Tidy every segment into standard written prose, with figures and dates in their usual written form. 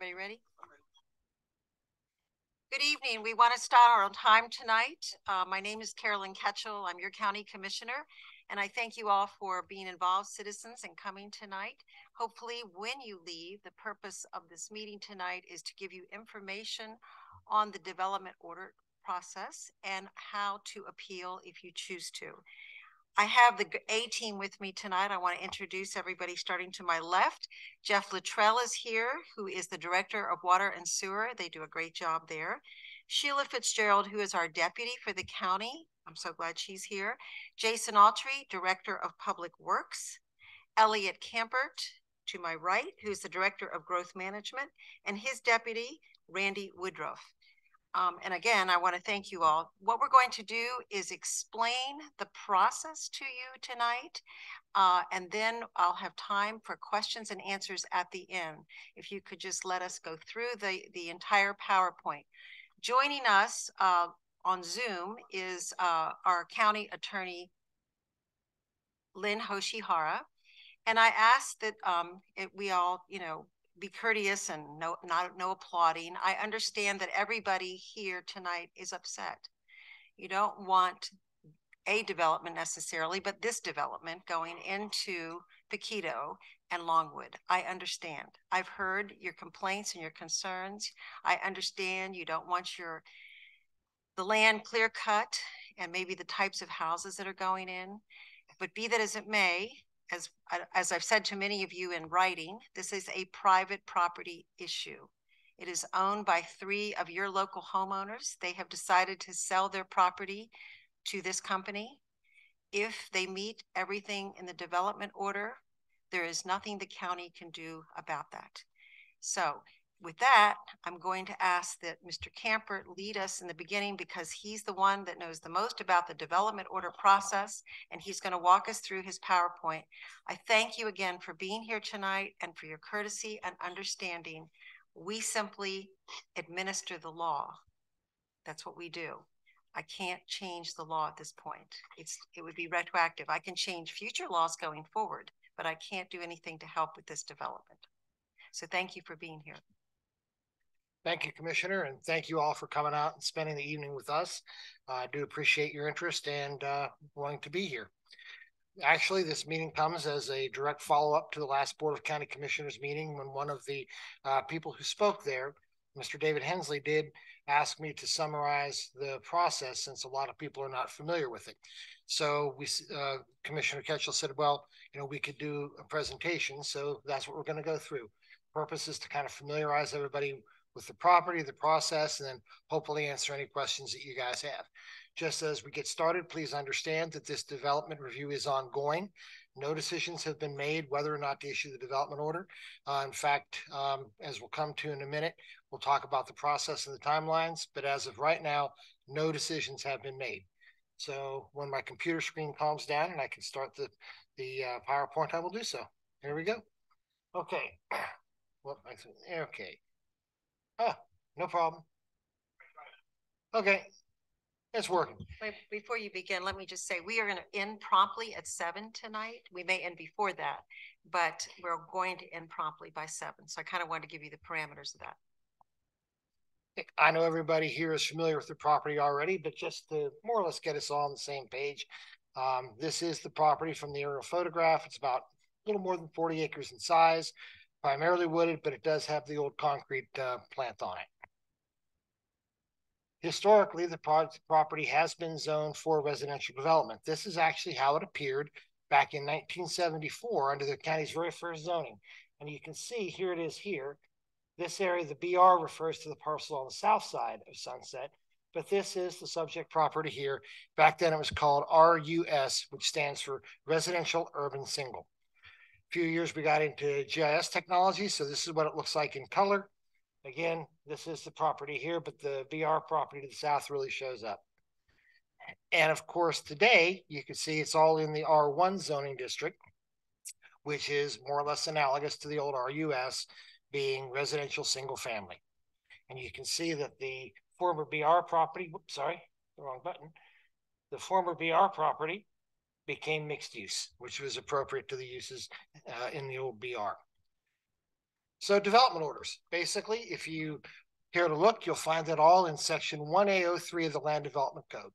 Everybody ready? Good evening. We want to start on time tonight. My name is Carolyn Ketchel. I'm your county commissioner, and I thank you all for being involved citizens and coming tonight. Hopefully, when you leave, the purpose of this meeting tonight is to give you information on the development order process and how to appeal if you choose to. I have the A team with me tonight. I want to introduce everybody starting to my left. Jeff Luttrell is here, who is the Director of Water and Sewer. They do a great job there. Sheila Fitzgerald, who is our deputy for the county. I'm so glad she's here. Jason Autry, Director of Public Works. Elliot Campert, to my right, who's the Director of Growth Management, and his deputy, Randy Woodruff. And again, I want to thank you all. What we're going to do is explain the process to you tonight, and then I'll have time for questions and answers at the end. If you could just let us go through the entire PowerPoint. Joining us on Zoom is our county attorney, Lynn Hoshihara. And I ask that we all, be courteous and no applauding. I understand that everybody here tonight is upset. You don't want a development necessarily, but this development going into Poquito and Longwood. I understand. I've heard your complaints and your concerns. I understand you don't want the land clear cut and maybe the types of houses that are going in. But be that as it may, as I've said to many of you in writing, this is a private property issue. It is owned by 3 of your local homeowners. They have decided to sell their property to this company. If they meet everything in the development order, there is nothing the county can do about that. So with that, I'm going to ask that Mr. Camper lead us in the beginning because he's the one that knows the most about the development order process, and he's going to walk us through his PowerPoint. I thank you again for being here tonight and for your courtesy and understanding. We simply administer the law. That's what we do. I can't change the law at this point. It would be retroactive. I can change future laws going forward, but I can't do anything to help with this development. So thank you for being here. Thank you, Commissioner, and thank you all for coming out and spending the evening with us. I do appreciate your interest and wanting to be here. Actually, this meeting comes as a direct follow-up to the last Board of County Commissioners meeting when one of the people who spoke there, Mr. David Hensley, did ask me to summarize the process since a lot of people are not familiar with it. So Commissioner Ketchel said, well, we could do a presentation, so that's what we're going to go through. Purpose is to kind of familiarize everybody with the property, the process, and then hopefully answer any questions that you guys have. Just as we get started, please understand that this development review is ongoing. No decisions have been made whether or not to issue the development order. In fact, as we'll come to in a minute, we'll talk about the process and the timelines, but as of right now, no decisions have been made. So when my computer screen calms down and I can start the PowerPoint, I will do so. Here we go. Okay. Well, okay. Oh, no problem. Okay, it's working. Wait, before you begin, let me just say we are going to end promptly at 7 tonight. We may end before that, but we're going to end promptly by 7. So I kind of wanted to give you the parameters of that. I know everybody here is familiar with the property already, but just to more or less get us all on the same page, this is the property from the aerial photograph. It's about a little more than 40 acres in size, primarily wooded, but it does have the old concrete plant on it. Historically, the property has been zoned for residential development. This is actually how it appeared back in 1974 under the county's very first zoning. And you can see here it is here. This area, the BR, refers to the parcel on the south side of Sunset, but this is the subject property here. Back then it was called RUS, which stands for Residential Urban Single. A few years we got into GIS technology, so this is what it looks like in color. Again, this is the property here, but the BR property to the south really shows up. And of course, today you can see it's all in the R1 zoning district, which is more or less analogous to the old RUS, being residential single family. And you can see that the former BR property, whoops, sorry, the wrong button. The former BR property became mixed use, which was appropriate to the uses in the old BR. So development orders, basically, if you care to look, you'll find it all in section 1A03 of the Land Development Code.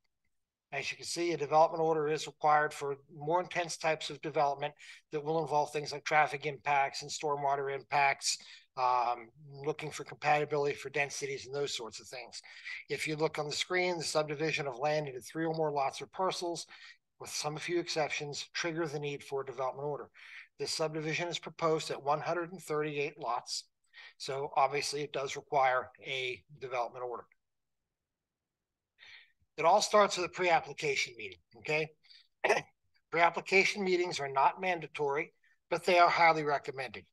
As you can see, a development order is required for more intense types of development that will involve things like traffic impacts and stormwater impacts, looking for compatibility for densities and those sorts of things. If you look on the screen, the subdivision of land into 3 or more lots or parcels, with some few exceptions, trigger the need for a development order. This subdivision is proposed at 138 lots, so obviously it does require a development order. It all starts with a pre-application meeting, okay? Pre-application meetings are not mandatory, but they are highly recommended.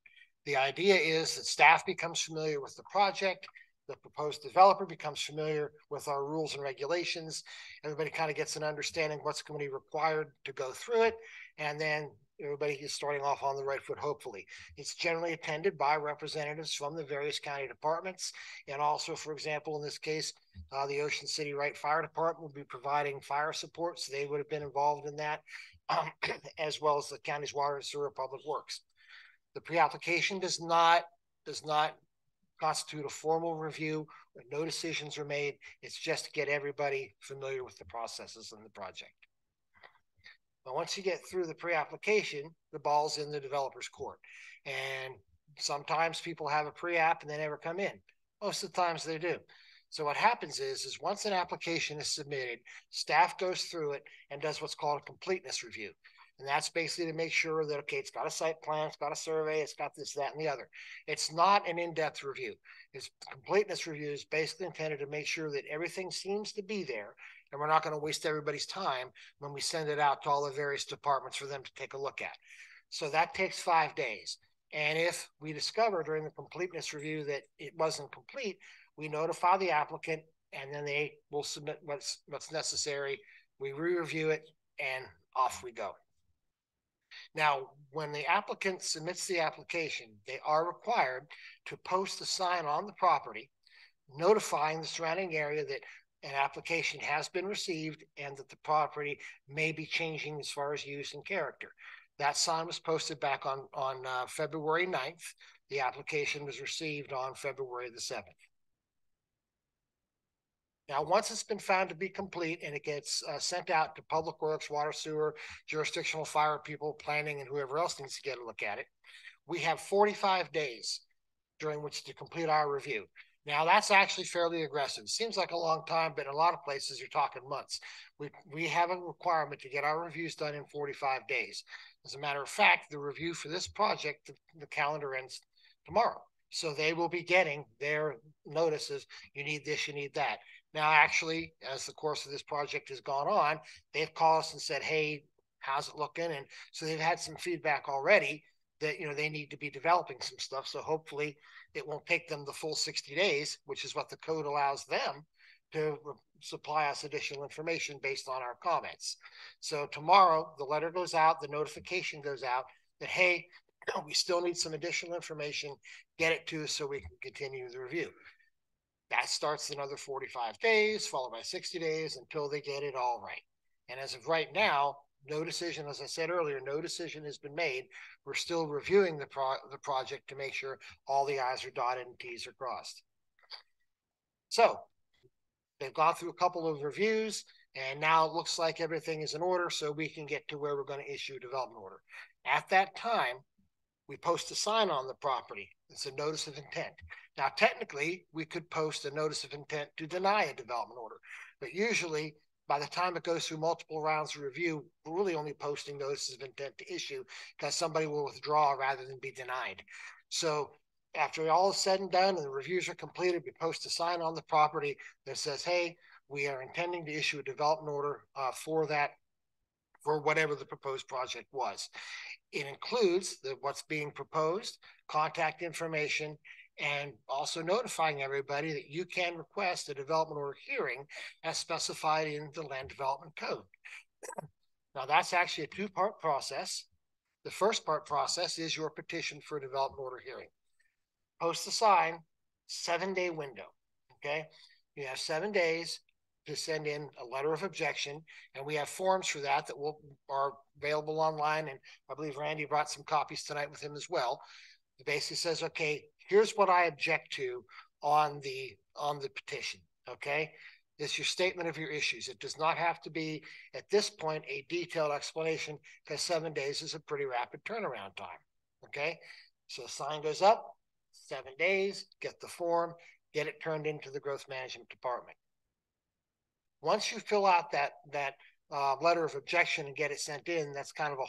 The idea is that staff becomes familiar with the project, the proposed developer becomes familiar with our rules and regulations, everybody kind of gets an understanding what's going to be required to go through it, and then everybody is starting off on the right foot, hopefully. It's generally attended by representatives from the various county departments, and also, for example, in this case, the Ocean City Wright Fire Department will be providing fire support, so they would have been involved in that, as well as the county's water and sewer public works. The pre-application does not constitute a formal review. No decisions are made. It's just to get everybody familiar with the processes in the project. But once you get through the pre-application, the ball's in the developer's court. And sometimes people have a pre-app and they never come in. Most of the times they do. So what happens is once an application is submitted, staff goes through it and does what's called a completeness review. And that's basically to make sure that, okay, it's got a site plan, it's got a survey, it's got this, that, and the other. It's not an in-depth review. It's completeness review is basically intended to make sure that everything seems to be there, and we're not going to waste everybody's time when we send it out to all the various departments for them to take a look at. So that takes 5 days. And if we discover during the completeness review that it wasn't complete, we notify the applicant, and then they will submit what's necessary. We re-review it, and off we go. Now, when the applicant submits the application, they are required to post a sign on the property notifying the surrounding area that an application has been received and that the property may be changing as far as use and character. That sign was posted back on February 9th. The application was received on February the 7th. Now, once it's been found to be complete and it gets sent out to Public Works, Water, Sewer, jurisdictional fire people, planning, and whoever else needs to get a look at it, we have 45 days during which to complete our review. Now, that's actually fairly aggressive. Seems like a long time, but in a lot of places, you're talking months. We have a requirement to get our reviews done in 45 days. As a matter of fact, the review for this project, the calendar ends tomorrow. So they will be getting their notices. You need this, you need that. Now, actually, as the course of this project has gone on, they've called us and said, hey, how's it looking? And so they've had some feedback already that, they need to be developing some stuff. So hopefully it won't take them the full 60 days, which is what the code allows them to supply us additional information based on our comments. So tomorrow, the letter goes out, the notification goes out that, hey, we still need some additional information, get it to us so we can continue the review. That starts another 45 days, followed by 60 days until they get it all right. And as of right now, no decision, as I said earlier, no decision has been made. We're still reviewing the project to make sure all the I's are dotted and T's are crossed. So they've gone through a couple of reviews, and now it looks like everything is in order, so we can get to where we're going to issue a development order. At that time, we post a sign on the property. It's a notice of intent. Now, technically, we could post a notice of intent to deny a development order, but usually by the time it goes through multiple rounds of review, we're really only posting notices of intent to issue because somebody will withdraw rather than be denied. So after all is said and done and the reviews are completed, we post a sign on the property that says, hey, we are intending to issue a development order for whatever the proposed project was. It includes what's being proposed, contact information, and also notifying everybody that you can request a development order hearing as specified in the Land Development Code. Now, that's actually a two-part process. The first part process is your petition for a development order hearing. Post the sign, 7-day window, okay? You have 7 days to send in a letter of objection, and we have forms for that are available online, and I believe Randy brought some copies tonight with him as well. It basically says, okay, here's what I object to on the petition, okay? It's your statement of your issues. It does not have to be, at this point, a detailed explanation, because 7 days is a pretty rapid turnaround time, okay? So sign goes up, 7 days, get the form, get it turned into the growth management department. Once you fill out that letter of objection and get it sent in, that's kind of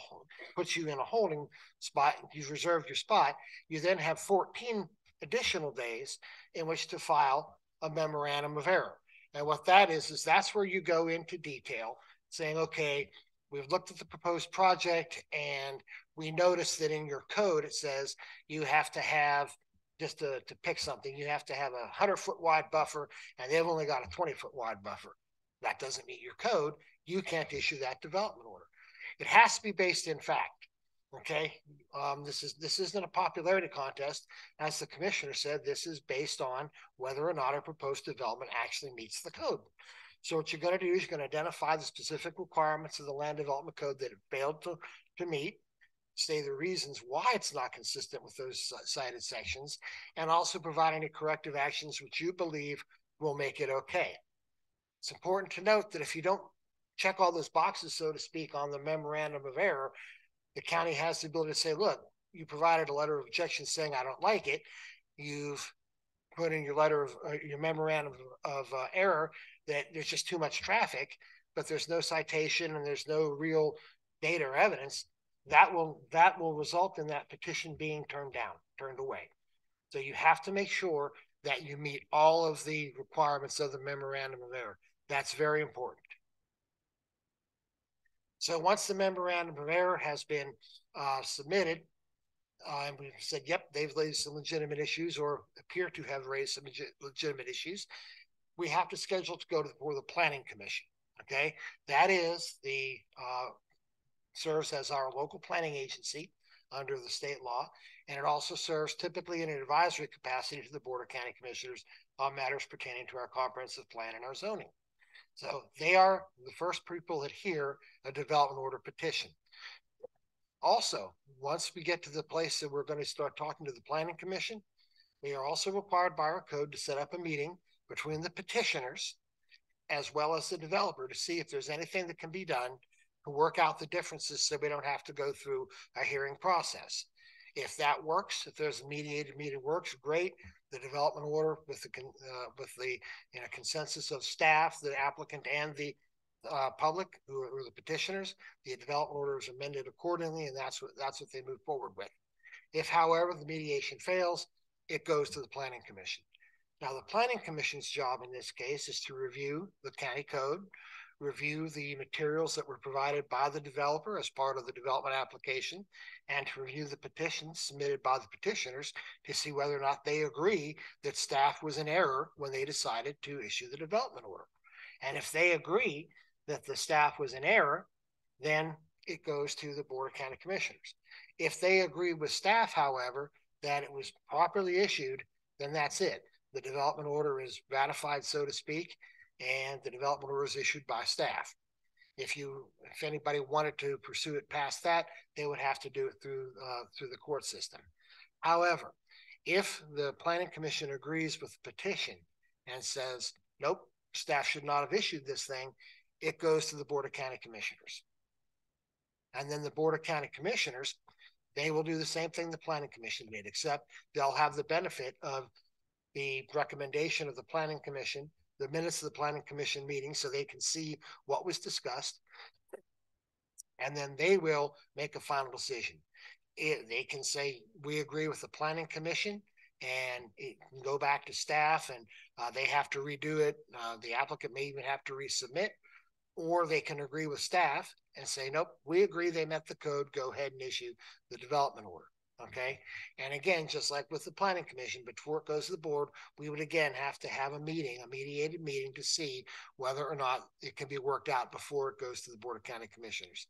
puts you in a holding spot. You've reserved your spot. You then have 14 additional days in which to file a memorandum of error. And what that is that's where you go into detail saying, okay, we've looked at the proposed project and we noticed that in your code, it says you have to have, just to pick something, you have to have a 100-foot wide buffer and they've only got a 20-foot wide buffer. That doesn't meet your code. You can't issue that development order. It has to be based in fact. Okay, this isn't a popularity contest. As the commissioner said, this is based on whether or not a proposed development actually meets the code. So what you're going to do is you're going to identify the specific requirements of the land development code that it failed to meet, say the reasons why it's not consistent with those cited sections, and also provide any corrective actions which you believe will make it okay. It's important to note that if you don't check all those boxes, so to speak, on the memorandum of error, the county has the ability to say, look, you provided a letter of objection saying I don't like it. You've put in your letter of your memorandum of error that there's just too much traffic, but there's no citation and there's no real data or evidence. That will result in that petition being turned away. So you have to make sure that you meet all of the requirements of the memorandum of error. That's very important. So once the memorandum of error has been submitted, and we've said, yep, they've raised some legitimate issues or appear to have raised some legitimate issues, we have to schedule to go before the Planning Commission. Okay, that is serves as our local planning agency under the state law, and it also serves typically in an advisory capacity to the Board of County Commissioners on matters pertaining to our comprehensive plan and our zoning. So they are the first people that hear a development order petition. Also, once we get to the place that we're going to start talking to the Planning Commission, we are also required by our code to set up a meeting between the petitioners as well as the developer to see if there's anything that can be done to work out the differences so we don't have to go through a hearing process. If that works, if there's a mediated meeting works, great. The development order with the consensus of staff, the applicant, and the public, who are the petitioners, the development order is amended accordingly, and that's what they move forward with. If, however, the mediation fails, it goes to the Planning Commission. Now, the Planning Commission's job in this case is to review the county code, review the materials that were provided by the developer as part of the development application, and to review the petitions submitted by the petitioners to see whether or not they agree that staff was in error when they decided to issue the development order. And if they agree that the staff was in error, then it goes to the Board of County Commissioners. If they agree with staff, however, that it was properly issued, then that's it. The development order is ratified, so to speak, and the development order is issued by staff. If anybody wanted to pursue it past that, they would have to do it through the court system. However, if the Planning Commission agrees with the petition and says, nope, staff should not have issued this thing, it goes to the Board of County Commissioners. And then the Board of County Commissioners, they will do the same thing the Planning Commission did, except they'll have the benefit of the recommendation of the Planning Commission, the minutes of the Planning Commission meeting, so they can see what was discussed, and then they will make a final decision. They can say, we agree with the Planning Commission, and it can go back to staff, and they have to redo it. The applicant may even have to resubmit, or they can agree with staff and say, nope, we agree they met the code, go ahead and issue the development order. Okay. And again, just like with the Planning Commission, before it goes to the board, we would again have to have a mediated meeting to see whether or not it can be worked out before it goes to the Board of County Commissioners.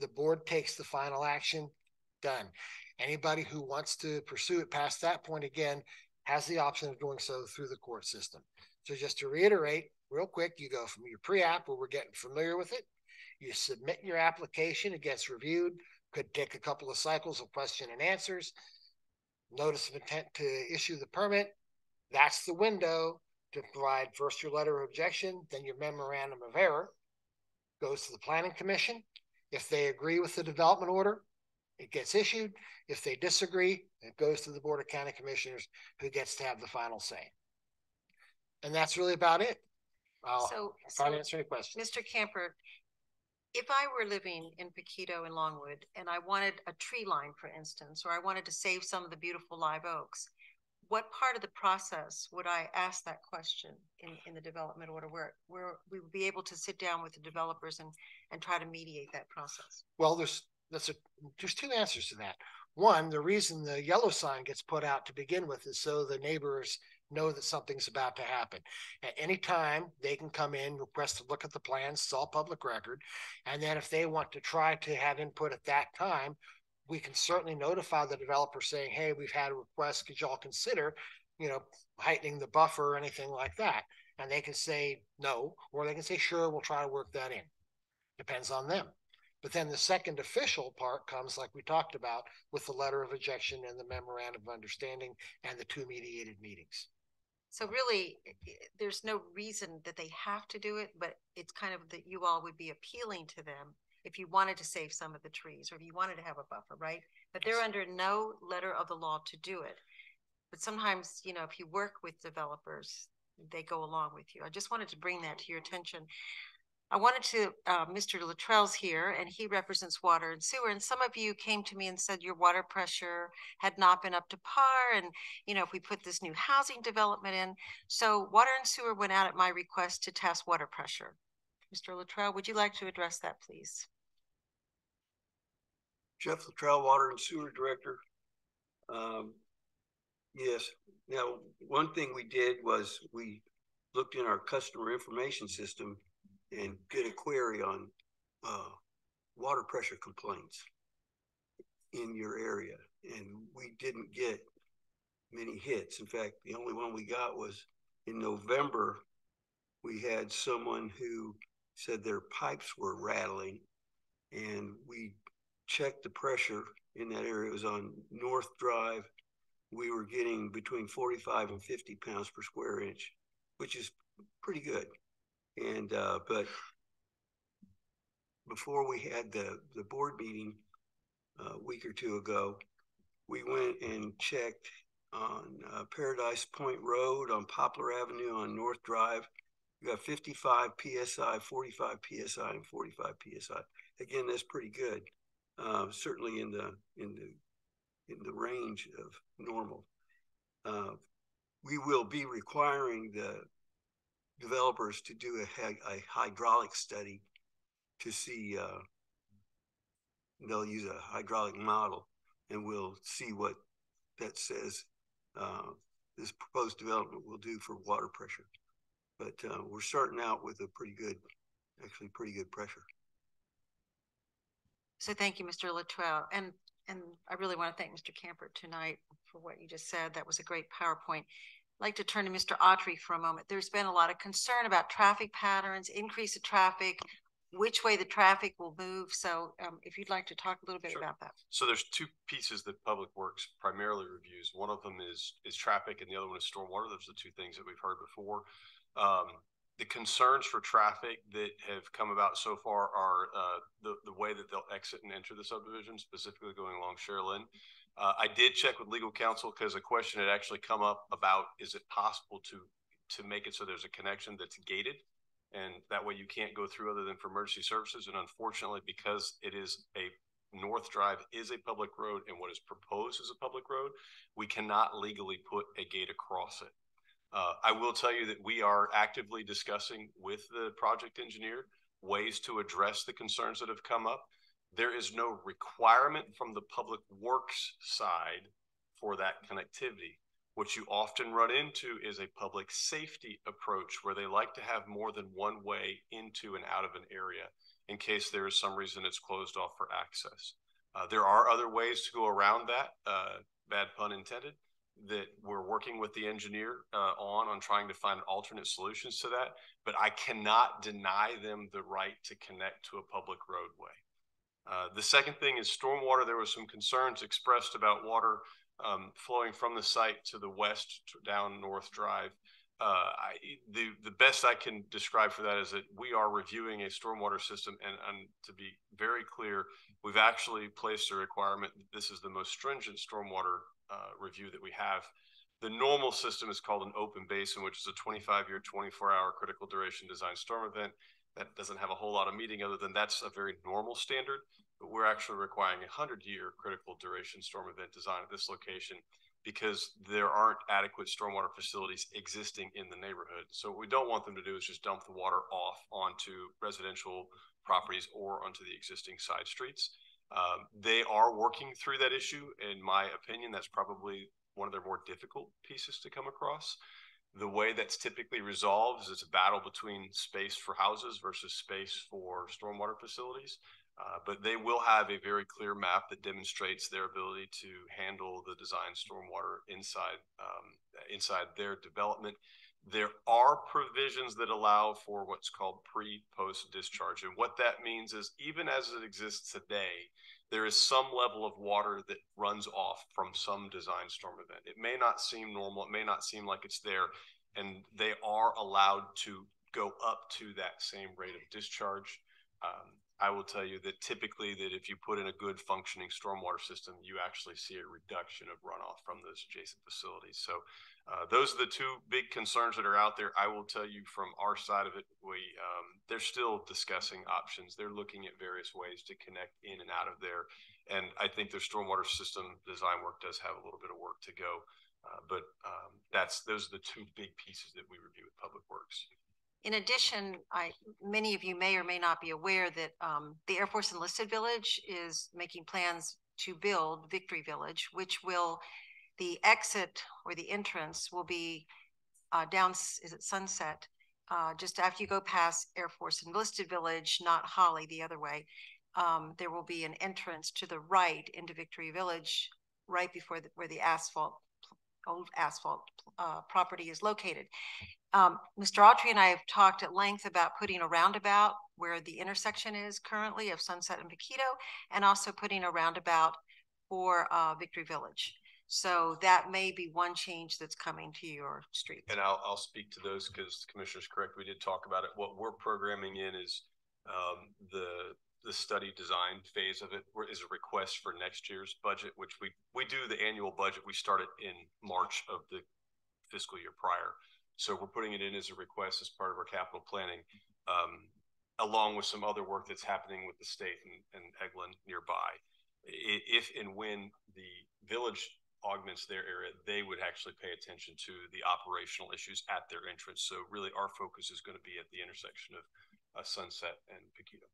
The board takes the final action, done. Anybody who wants to pursue it past that point, again, has the option of doing so through the court system. So just to reiterate real quick, you go from your pre-app where we're getting familiar with it, you submit your application, it gets reviewed, could take a couple of cycles of question and answers. notice of intent to issue the permit. That's the window to provide first your letter of objection, then your memorandum of error. Goes to the planning commission. If they agree with the development order, it gets issued. If they disagree, it goes to the Board of County Commissioners, who gets to have the final say. And that's really about it. I'll try to answer any questions. Mr. Camper, if I were living in Poquito and Longwood and I wanted a tree line, for instance, or I wanted to save some of the beautiful live oaks, what part of the process would I ask that question in the development order where we would be able to sit down with the developers and try to mediate that process? Well, there's two answers to that. One, the reason the yellow sign gets put out to begin with is so the neighbors know that something's about to happen. At any time, they can come in, request to look at the plans, it's all public record. And then if they want to try to have input at that time, we can certainly notify the developer saying, hey, we've had a request, could y'all consider, heightening the buffer or anything like that? And they can say no, or they can say, sure, we'll try to work that in. Depends on them. But then the second official part comes, like we talked about, with the letter of objection and the memorandum of understanding and the 2 mediated meetings. So really, there's no reason that they have to do it, but it's kind of that you all would be appealing to them if you wanted to save some of the trees or if you wanted to have a buffer, right? But they're under no letter of the law to do it. But sometimes, if you work with developers, they go along with you. I just wanted to bring that to your attention. I wanted to, Mr. Luttrell's here, and he represents water and sewer. And some of you came to me and said your water pressure had not been up to par. And, if we put this new housing development in. So water and sewer went out at my request to test water pressure. Mr. Luttrell, would you like to address that, please? Jeff Luttrell, Water and Sewer Director. Yes. Now, one thing we did was we looked in our customer information system and did a query on water pressure complaints in your area. And we didn't get many hits. In fact, the only one we got was in November. We had someone who said their pipes were rattling, and we checked the pressure in that area. It was on North Drive. We were getting between 45 and 50 pounds per square inch, which is pretty good. And but before we had the board meeting a week or two ago, we went and checked on Paradise Point Road, on Poplar Avenue, on North Drive. You got 55 psi, 45 psi, and 45 psi. Again, that's pretty good. Certainly in the range of normal. We will be requiring the developers to do a hydraulic study to see. They'll use a hydraulic model, and we'll see what that says this proposed development will do for water pressure. But we're starting out with a pretty good pressure. So thank you, Mr. Luttrell. And I really want to thank Mr. Camper tonight for what you just said. That was a great PowerPoint. I'd like to turn to Mr. Autry for a moment. There's been a lot of concern about traffic patterns, increase of traffic, which way the traffic will move. So if you'd like to talk a little bit about that. So there's 2 pieces that Public Works primarily reviews. One of them is traffic, and the other one is stormwater. Those are the 2 things that we've heard before. The concerns for traffic that have come about so far are the way that they'll exit and enter the subdivision, specifically going along Cherlin. I did check with legal counsel because a question had actually come up about, is it possible to make it so there's a connection that's gated, and that way you can't go through other than for emergency services. And unfortunately, because it is North Drive is a public road and what is proposed is a public road, we cannot legally put a gate across it. I will tell you that we are actively discussing with the project engineer ways to address the concerns that have come up. There is no requirement from the Public Works side for that connectivity. What you often run into is a public safety approach where they like to have more than one way into and out of an area in case there is some reason it's closed off for access. There are other ways to go around that, bad pun intended, that we're working with the engineer on trying to find alternate solutions to that, but I cannot deny them the right to connect to a public roadway. The second thing is stormwater. There were some concerns expressed about water flowing from the site to the west down North Drive. The best I can describe for that is that we are reviewing a stormwater system, and to be very clear, we've actually placed a requirement that this is the most stringent stormwater review that we have. The normal system is called an open basin, which is a 25-year, 24-hour critical duration design storm event. That doesn't have a whole lot of meaning other than that's a very normal standard, but we're actually requiring a 100-year critical duration storm event design at this location because there aren't adequate stormwater facilities existing in the neighborhood. So what we don't want them to do is just dump the water off onto residential properties or onto the existing side streets. They are working through that issue. In my opinion, that's probably one of their more difficult pieces to come across. The way that's typically resolved is it's a battle between space for houses versus space for stormwater facilities. But they will have a very clear map that demonstrates their ability to handle the design stormwater inside their development. There are provisions that allow for what's called pre-post discharge. And what that means is even as it exists today, there is some level of water that runs off from some design storm event. It may not seem normal. It may not seem like it's there. And they are allowed to go up to that same rate of discharge. I will tell you that typically that if you put in a good functioning stormwater system, you actually see a reduction of runoff from those adjacent facilities. So those are the two big concerns that are out there. I will tell you from our side of it, they're still discussing options. They're looking at various ways to connect in and out of there. And I think their stormwater system design work does have a little bit of work to go. But those are the two big pieces that we review with Public Works. In addition, many of you may or may not be aware that the Air Force Enlisted Village is making plans to build Victory Village, which the exit or the entrance will be down, is it Sunset? Just after you go past Air Force Enlisted Village, not Holly, the other way, there will be an entrance to the right into Victory Village, right before where the old asphalt property is located. Mr. Autry and I have talked at length about putting a roundabout where the intersection is currently of Sunset and Poquito, and also putting a roundabout for Victory Village. So that may be one change that's coming to your street. And I'll speak to those because the Commissioner's correct. We did talk about it. What we're programming in is the study design phase of it is a request for next year's budget, which we do the annual budget. We started in March of the fiscal year prior. So we're putting it in as a request as part of our capital planning, along with some other work that's happening with the state and Eglin nearby. If and when the village augments their area, they would actually pay attention to the operational issues at their entrance. So really our focus is going to be at the intersection of Sunset and Poquito.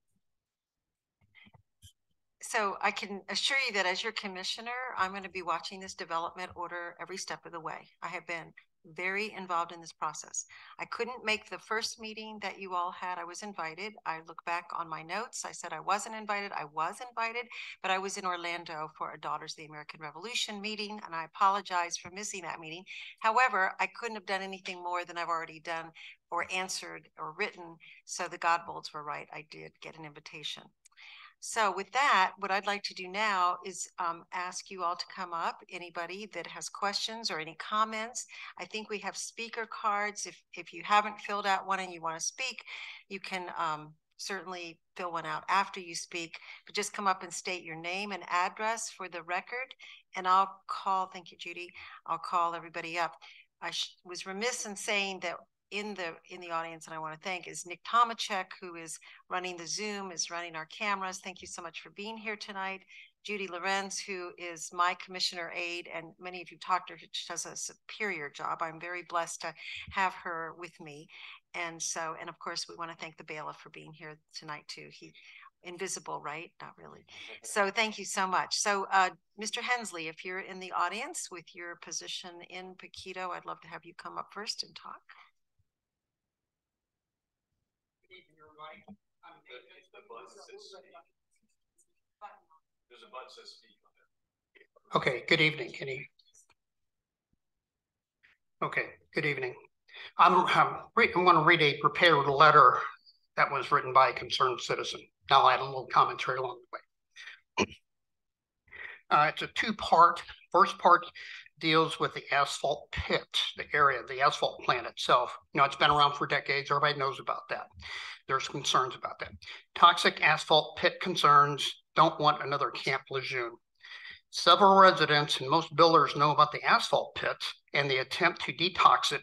So I can assure you that as your commissioner, I'm going to be watching this development order every step of the way. I have been very involved in this process. I couldn't make the first meeting that you all had. I was invited. I look back on my notes. I said I wasn't invited. I was invited, but I was in Orlando for a Daughters of the American Revolution meeting, and I apologize for missing that meeting. However, I couldn't have done anything more than I've already done or answered or written. So the Godbolds were right. I did get an invitation. So with that, what I'd like to do now is ask you all to come up. Anybody that has questions or any comments. I think we have speaker cards. If you haven't filled out one and you want to speak, you can certainly fill one out after you speak, but just come up and state your name and address for the record. And I'll call, thank you, Judy. I'll call everybody up. I was remiss in saying that in the audience, and I want to thank, is Nick Tomachek, who is running the Zoom, is running our cameras. Thank you so much for being here tonight. Judy Lorenz, who is my commissioner aide, and many of you talked to her. She does a superior job. I'm very blessed to have her with me. And of course, we want to thank the bailiff for being here tonight too. He invisible, right? Not really. So thank you so much. So Mr. Hensley, if you're in the audience with your position in Poquito, I'd love to have you come up first and talk. There's a button that says speak on there. Okay, good evening. Okay, good evening. I'm going to read a prepared letter that was written by a concerned citizen. I'll add a little commentary along the way. It's a two-part First part deals with the asphalt pit, the area, the asphalt plant itself. It's been around for decades. Everybody knows about that. There's concerns about that. Toxic asphalt pit concerns, don't want another Camp Lejeune. Several residents and most builders know about the asphalt pit and the attempt to detox it.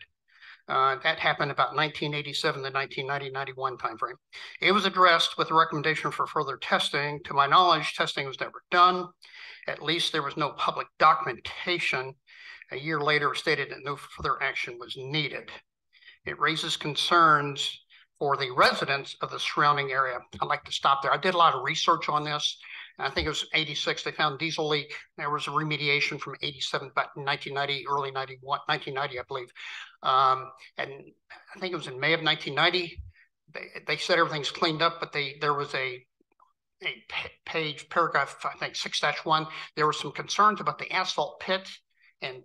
That happened about 1987 to 1990-91 timeframe. It was addressed with a recommendation for further testing. To my knowledge, testing was never done. At least there was no public documentation. A year later, stated that no further action was needed. It raises concerns for the residents of the surrounding area. I'd like to stop there. I did a lot of research on this. I think it was 86, they found diesel leak. There was a remediation from 87 back in 1990, early 91, 1990, I believe. And I think it was in May of 1990. They said everything's cleaned up, but there was a paragraph, I think 6-1. There were some concerns about the asphalt pit and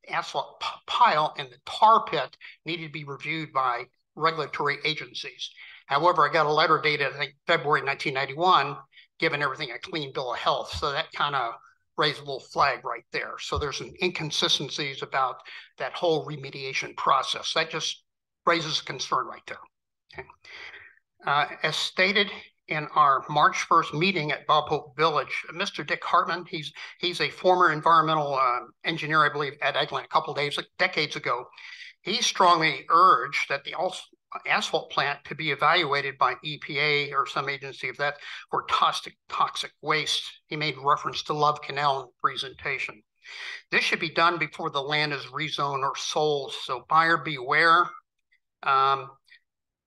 asphalt pile, and the tar pit needed to be reviewed by regulatory agencies. However, I got a letter dated, I think, February 1991, giving everything a clean bill of health. So that kind of raised a little flag right there. So there's some inconsistencies about that whole remediation process. That just raises a concern right there. Okay. As stated in our March 1st meeting at Bob Hope Village, Mr. Dick Hartman, he's a former environmental engineer, I believe, at Eggland a couple of decades ago. He strongly urged that the asphalt plant to be evaluated by EPA or some agency of that for toxic waste. He made reference to Love Canal in the presentation. This should be done before the land is rezoned or sold. So buyer beware.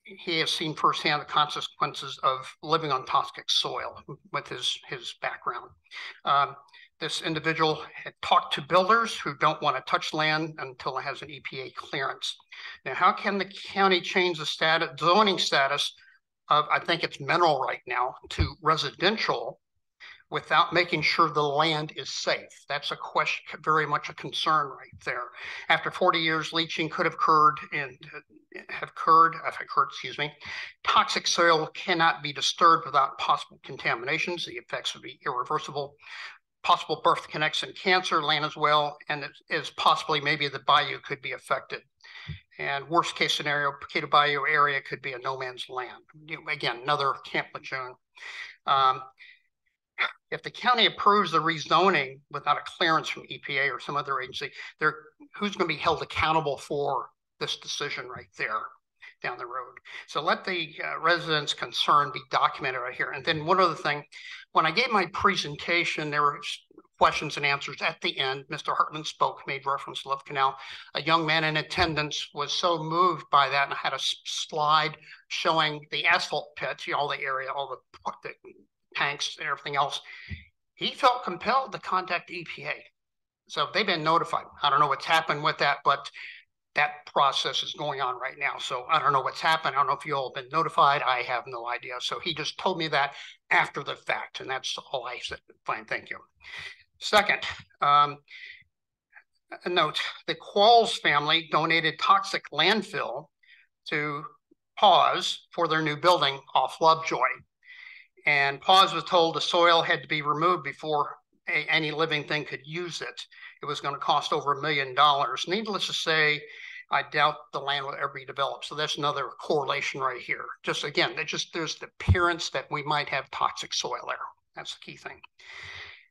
He has seen firsthand the consequences of living on toxic soil with his background. This individual had talked to builders who don't want to touch land until it has an EPA clearance. Now, how can the county change the zoning status of, I think it's mineral right now, to residential without making sure the land is safe? That's a question, very much a concern right there. After 40 years, leaching could have occurred excuse me. Toxic soil cannot be disturbed without possible contaminations. The effects would be irreversible. Possible birth connection cancer, land as well, and it is possibly maybe the bayou could be affected. And worst case scenario, Poquito Bayou area could be a no man's land. Again, another Camp Lejeune. If the county approves the rezoning without a clearance from EPA or some other agency, who's going to be held accountable for this decision right there down the road? So let the residents' concern be documented right here. And then one other thing, when I gave my presentation, there were questions and answers at the end. Mr. Hartman spoke, made reference to Love Canal. A young man in attendance was so moved by that, and I had a slide showing the asphalt pits, all the area, all the tanks and everything else. He felt compelled to contact EPA. So they've been notified. I don't know what's happened with that, but that process is going on right now. So I don't know what's happened. I don't know if you all have been notified. I have no idea. So he just told me that after the fact, and that's all I said. Fine, thank you. Second, a note, the Qualls family donated toxic landfill to Pause for their new building off Lovejoy. And Pause was told the soil had to be removed before any living thing could use it. It was going to cost over $1 million. Needless to say, I doubt the land will ever be developed. So that's another correlation right here. Just again, there's the appearance that we might have toxic soil there. That's the key thing.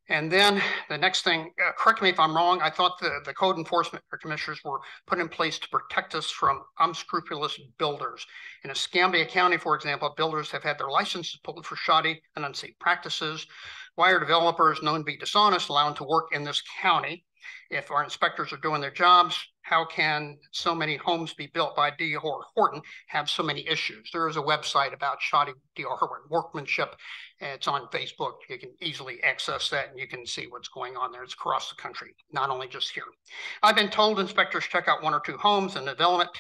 And then the next thing, correct me if I'm wrong, I thought the code enforcement commissioners were put in place to protect us from unscrupulous builders. In Escambia County, for example, builders have had their licenses pulled for shoddy and unsafe practices. Why are developers known to be dishonest allowed to work in this county? If our inspectors are doing their jobs, how can so many homes be built by D.R. Horton have so many issues? There is a website about shoddy D.R. Horton workmanship. It's on Facebook. You can easily access that and you can see what's going on there. It's across the country, not only just here. I've been told inspectors check out 1 or 2 homes in development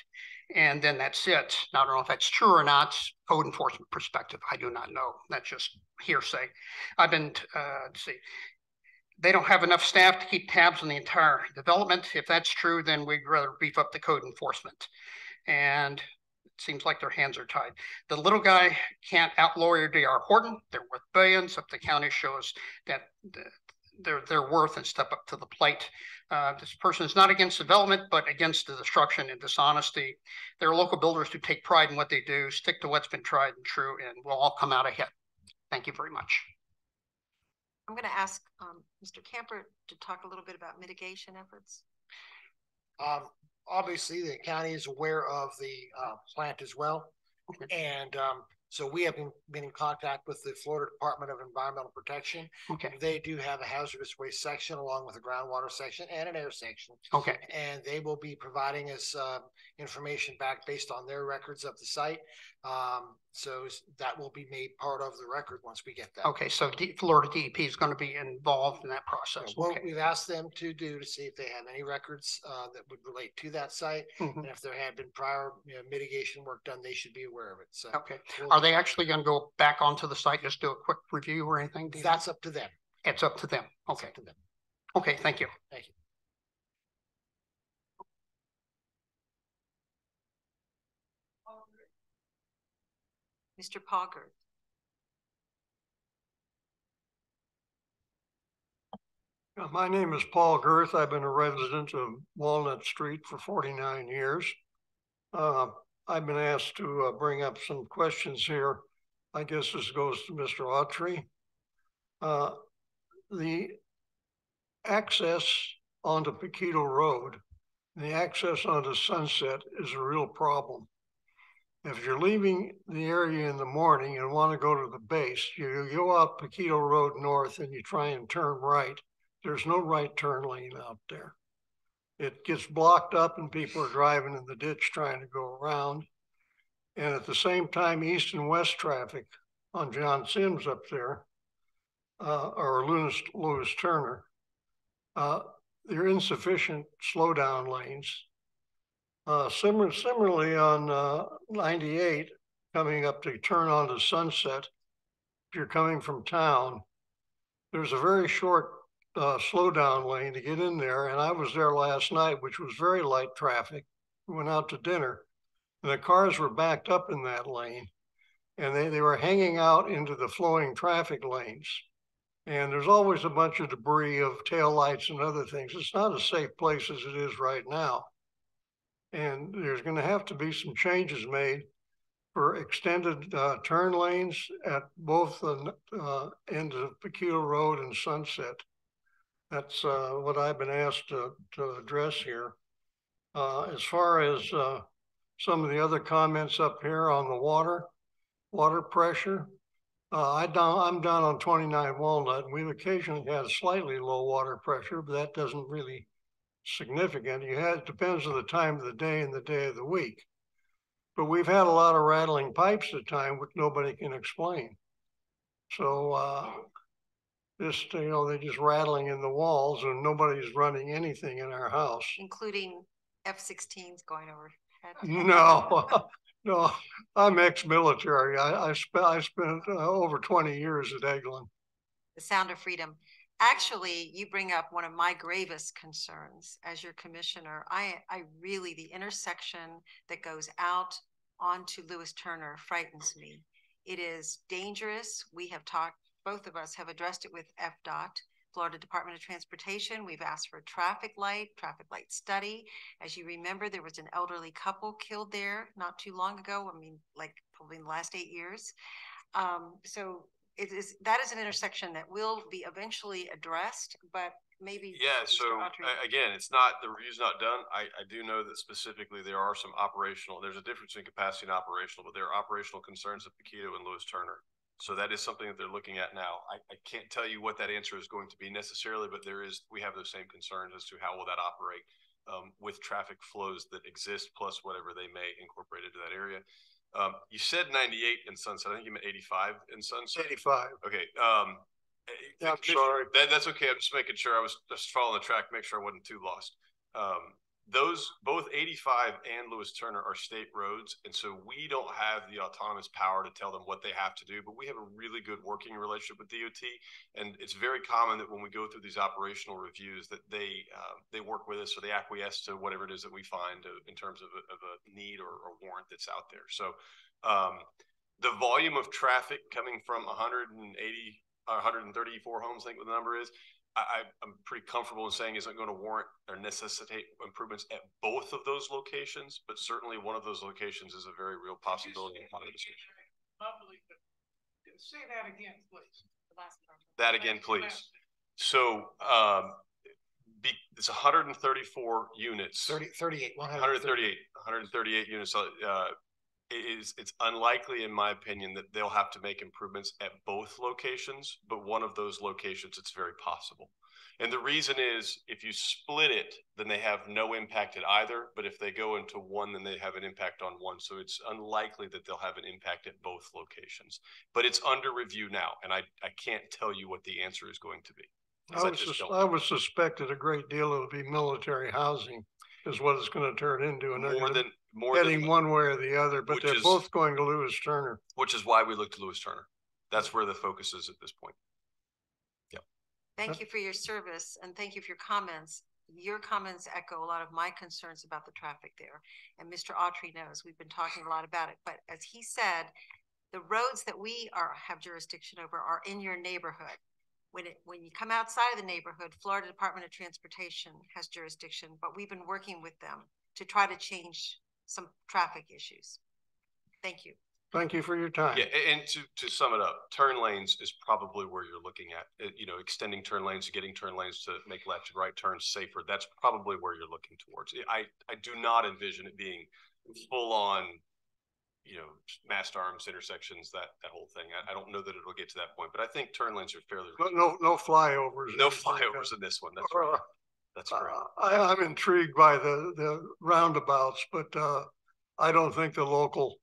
and then that's it. Now, I don't know if that's true or not. Code enforcement perspective, I do not know. That's just hearsay. I've been, let's see. They don't have enough staff to keep tabs on the entire development. If that's true, then we'd rather beef up the code enforcement. And it seems like their hands are tied. The little guy can't outlawyer D.R. Horton. They're worth billions. If the county shows that their worth and step up to the plate. This person is not against development, but against the destruction and dishonesty. There are local builders who take pride in what they do, stick to what's been tried and true, and we'll all come out ahead. Thank you very much. I'm going to ask Mr. Camper to talk a little bit about mitigation efforts. Obviously, the county is aware of the plant as well. Okay. And so we have been in contact with the Florida Department of Environmental Protection. Okay. They do have a hazardous waste section along with a groundwater section and an air section. Okay. And they will be providing us information back based on their records of the site. So that will be made part of the record once we get that. Okay, so Florida DEP is going to be involved in that process. What okay. we've asked them to do to see if they have any records that would relate to that site. Mm-hmm. And if there had been prior mitigation work done, they should be aware of it. So okay. Are they actually going to go back onto the site, just do a quick review or anything? That's up to them. It's up to them. Okay. Up to them. Okay, thank you. Thank you. Mr. Poggert. My name is Paul Girth. I've been a resident of Walnut Street for 49 years. I've been asked to bring up some questions here. I guess this goes to Mr. Autry. The access onto Poquito Road, the access onto Sunset is a real problem. If you're leaving the area in the morning and want to go to the base, you go out Poquito Road north and you try and turn right. There's no right turn lane out there. It gets blocked up and people are driving in the ditch trying to go around. And at the same time, east and west traffic on John Sims up there, or Lewis Turner, they're insufficient slowdown lanes. Similarly on 98, coming up to turn onto Sunset, if you're coming from town, there's a very short slowdown lane to get in there. And I was there last night, which was very light traffic. We went out to dinner and the cars were backed up in that lane and they were hanging out into the flowing traffic lanes. And there's always a bunch of debris of taillights and other things. It's not a safe place as it is right now. And there's going to have to be some changes made for extended turn lanes at both the ends of Poquito Road and Sunset. That's what I've been asked to address here. As far as some of the other comments up here on the water pressure, I'm down on 29 Walnut, and we've occasionally had slightly low water pressure, but that doesn't really significant. It depends on the time of the day and the day of the week. But we've had a lot of rattling pipes at times, which nobody can explain. So just, they're just rattling in the walls and nobody's running anything in our house. Including F-16s going overhead. No, no, I'm ex-military. I spent over 20 years at Eglin. The sound of freedom. Actually, you bring up one of my gravest concerns as your commissioner. I really, the intersection that goes out onto Lewis Turner frightens me. It is dangerous. We have talked, both of us have addressed it with FDOT, Florida Department of Transportation. We've asked for a traffic light study. As you remember, there was an elderly couple killed there not too long ago. I mean, like probably in the last 8 years. So that is an intersection that will be eventually addressed, but maybe. Yeah, so again, it's not, the review's not done. I do know that specifically there are some there's a difference in capacity and operational, but there are operational concerns at Poquito and Lewis Turner. So that is something that they're looking at now. I can't tell you what that answer is going to be necessarily, but we have those same concerns as to how will that operate with traffic flows that exist, plus whatever they may incorporate into that area. You said 98 in Sunset. I think you meant 85 in Sunset. 85. Okay. Yeah, I'm sorry. That's okay. I'm just making sure I was just following the track, make sure I wasn't too lost. Both 85 and Lewis Turner are state roads. And so we don't have the autonomous power to tell them what they have to do, but we have a really good working relationship with DOT. And it's very common that when we go through these operational reviews that they work with us, or they acquiesce to whatever it is that we find in terms of a need or warrant that's out there. So the volume of traffic coming from 134 homes, I think what the number is, I'm pretty comfortable in saying isn't going to warrant or necessitate improvements at both of those locations, but certainly one of those locations is a very real possibility. Say that again, please. That again, please. So it's 134 units. 38, 138 units. It's unlikely, in my opinion, that they'll have to make improvements at both locations, but one of those locations, it's very possible. And the reason is, if you split it, then they have no impact at either. But if they go into one, then they have an impact on one. So it's unlikely that they'll have an impact at both locations. But it's under review now, and I can't tell you what the answer is going to be. I would suspect that a great deal of it will be military housing is what it's going to turn into, and they're heading one way or the other. But they're both going to Lewis Turner, which is why we look to Lewis Turner. That's where the focus is at this point. Yeah. Thank you for your service, and thank you for your comments. Your comments echo a lot of my concerns about the traffic there. And Mr. Autry knows we've been talking a lot about it. But as he said, the roads that we have jurisdiction over are in your neighborhood. When you come outside of the neighborhood, Florida Department of Transportation has jurisdiction, but we've been working with them to try to change some traffic issues. Thank you. Thank you for your time. Yeah, and to sum it up, turn lanes is probably where you're looking at. Extending turn lanes, getting turn lanes to make left and right turns safer. That's probably where you're looking towards. I do not envision it being full on, mast arms, intersections, that whole thing. I don't know that it'll get to that point, but I think turn lanes are fairly. No flyovers. No flyovers in this one. That's right. That's great. I'm intrigued by the roundabouts, but I don't think the local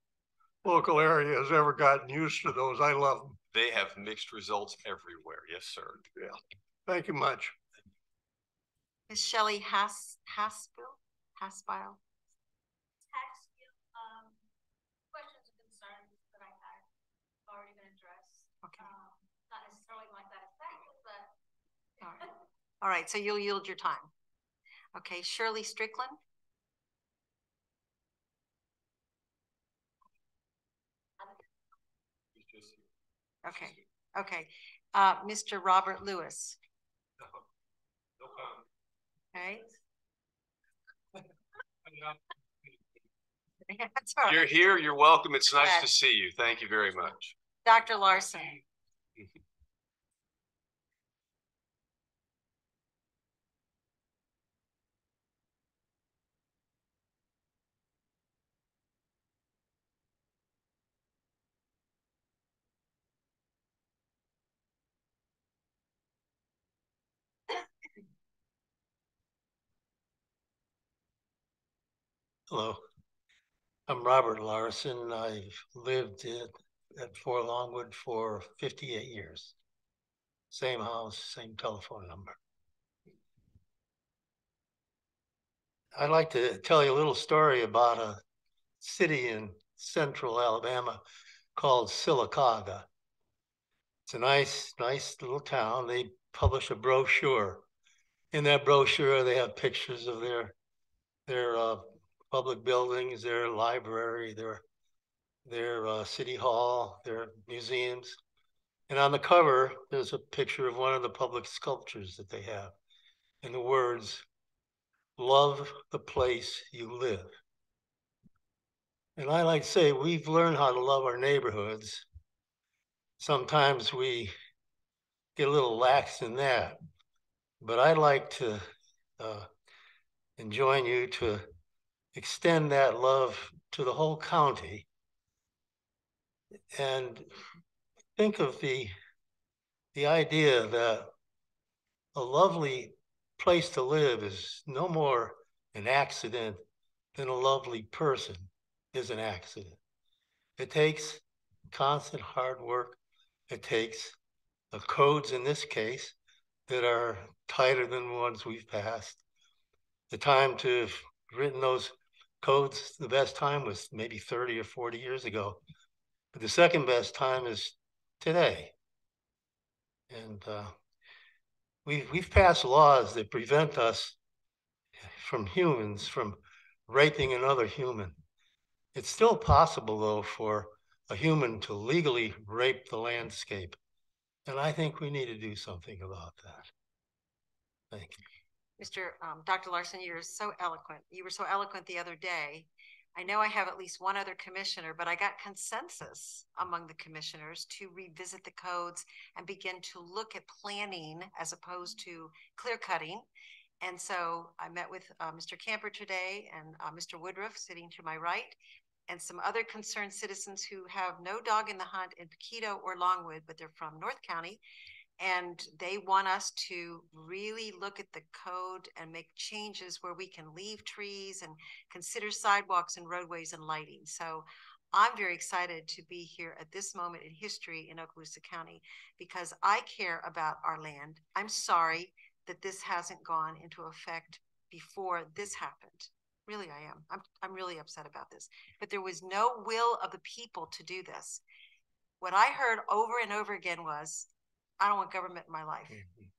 area has ever gotten used to those. I love them. They have mixed results everywhere. Yes, sir. Yeah. Thank you much. Ms. Shelley Haspile. Questions and concerns that I had already been addressed. Okay. Not necessarily my satisfaction, but. All right. So you'll yield your time. Okay. Shirley Strickland. Okay. Okay. Mr. Robert Lewis. No comment. Okay. You're here. You're welcome. It's nice to see you. Thank you very much. Dr. Larson. Hello, I'm Robert Larson. I've lived at Fort Longwood for 58 years. Same house, same telephone number. I'd like to tell you a little story about a city in central Alabama called Sylacauga. It's a nice little town. They publish a brochure. In that brochure, they have pictures of their public buildings, their library, their city hall, their museums. And on the cover, there's a picture of one of the public sculptures that they have. And the words, "Love the place you live." And I like to say, we've learned how to love our neighborhoods. Sometimes we get a little lax in that. But I'd like to enjoin you to extend that love to the whole county and think of the idea that a lovely place to live is no more an accident than a lovely person is an accident. It takes constant hard work. It takes the codes in this case that are tighter than the ones we've passed. The time to have written those codes, the best time was maybe 30 or 40 years ago. But the second best time is today. And we've passed laws that prevent us from humans from raping another human. It's still possible, though, for a human to legally rape the landscape. And I think we need to do something about that. Thank you. Dr. Larson, you're so eloquent. You were so eloquent the other day. I know I have at least one other commissioner, but I got consensus among the commissioners to revisit the codes and begin to look at planning as opposed to clear cutting. And so I met with Mr. Camper today and Mr. Woodruff sitting to my right, and some other concerned citizens who have no dog in the hunt in Poquito or Longwood, but they're from North County. And they want us to really look at the code and make changes where we can leave trees and consider sidewalks and roadways and lighting. So I'm very excited to be here at this moment in history in Okaloosa County because I care about our land. I'm sorry that this hasn't gone into effect before this happened. Really, I am. I'm really upset about this. But there was no will of the people to do this. What I heard over and over again was, I don't want government in my life.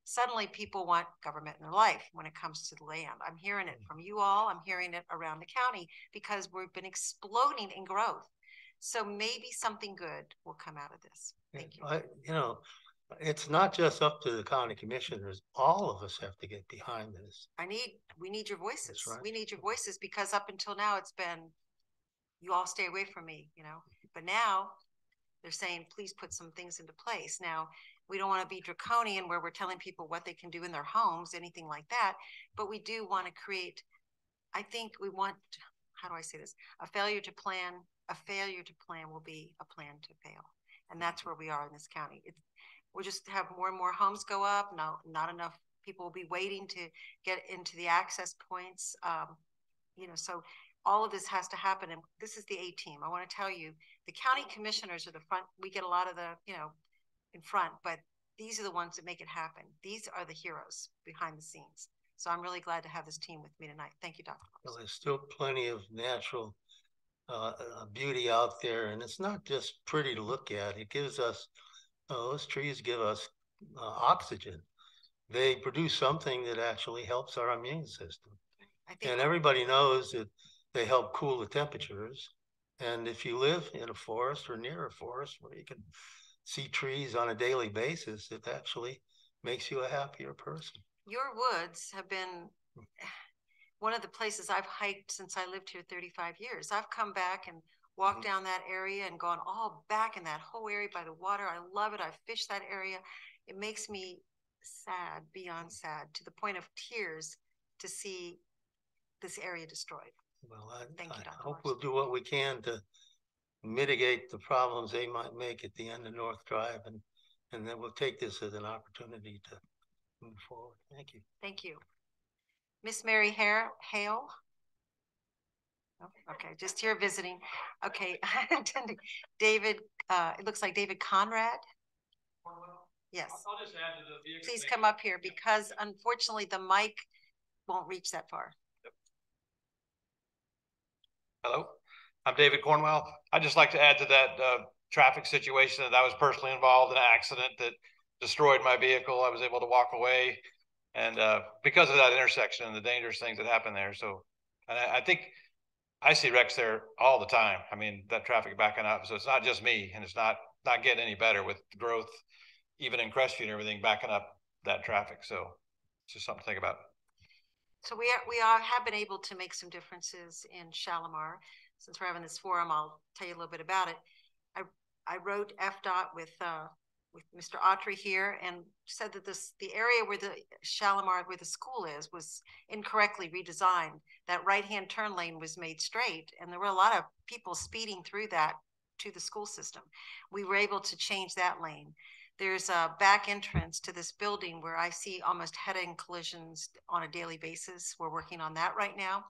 Suddenly people want government in their life when it comes to the land. I'm hearing it from you all. I'm hearing it around the county because we've been exploding in growth. So maybe something good will come out of this. Thank you. You know, it's not just up to the county commissioners. All of us have to get behind this. We need your voices. That's right. We need your voices because up until now it's been, you all stay away from me, you know, but now they're saying, please put some things into place. Now, we don't want to be draconian where we're telling people what they can do in their homes, anything like that. But we do want to create, I think we want, how do I say this? A failure to plan will be a plan to fail. And that's where we are in this county. We'll just have more and more homes go up. No, not enough people will be waiting to get into the access points. You know, so all of this has to happen. And this is the A team. I want to tell you, the county commissioners are the front. We get a lot of the, you know, in front, but these are the ones that make it happen. These are the heroes behind the scenes. So I'm really glad to have this team with me tonight. Thank you, Dr. Well, there's still plenty of natural beauty out there, and it's not just pretty to look at. It gives us, those trees give us oxygen. They produce something that actually helps our immune system. And everybody knows that they help cool the temperatures. And if you live in a forest or near a forest where you can see trees on a daily basis, it actually makes you a happier person. Your woods have been one of the places I've hiked since I lived here 35 years. I've come back and walked down that area and gone all back in that whole area by the water. I love it. I've fished that area. It makes me sad, beyond sad, to the point of tears to see this area destroyed. Well, Thank you, Dr. hope we'll do what we can to mitigate the problems they might make at the end of North Drive, and then we'll take this as an opportunity to move forward. Thank you. Thank you. Miss Mary Hale? Oh, okay, just here visiting. Okay, David, it looks like David Conrad. Yes. I'll just add to the Please come up here because unfortunately the mic won't reach that far. Yep. Hello, I'm David Cornwell. I'd just like to add to that traffic situation that I was personally involved in an accident that destroyed my vehicle. I was able to walk away, and because of that intersection and the dangerous things that happen there. So, and I think I see wrecks there all the time. I mean, that traffic backing up. So it's not just me, and it's not getting any better with growth, even in Crestview and everything, backing up that traffic. So it's just something to think about. So we have been able to make some differences in Shalimar. Since we're having this forum, I'll tell you a little bit about it. I wrote FDOT with Mr. Autry here and said that the area where the Shalimar, where the school is, was incorrectly redesigned. That right-hand turn lane was made straight, and there were a lot of people speeding through that to the school system. We were able to change that lane. There's a back entrance to this building where I see almost head-on collisions on a daily basis. We're working on that right now.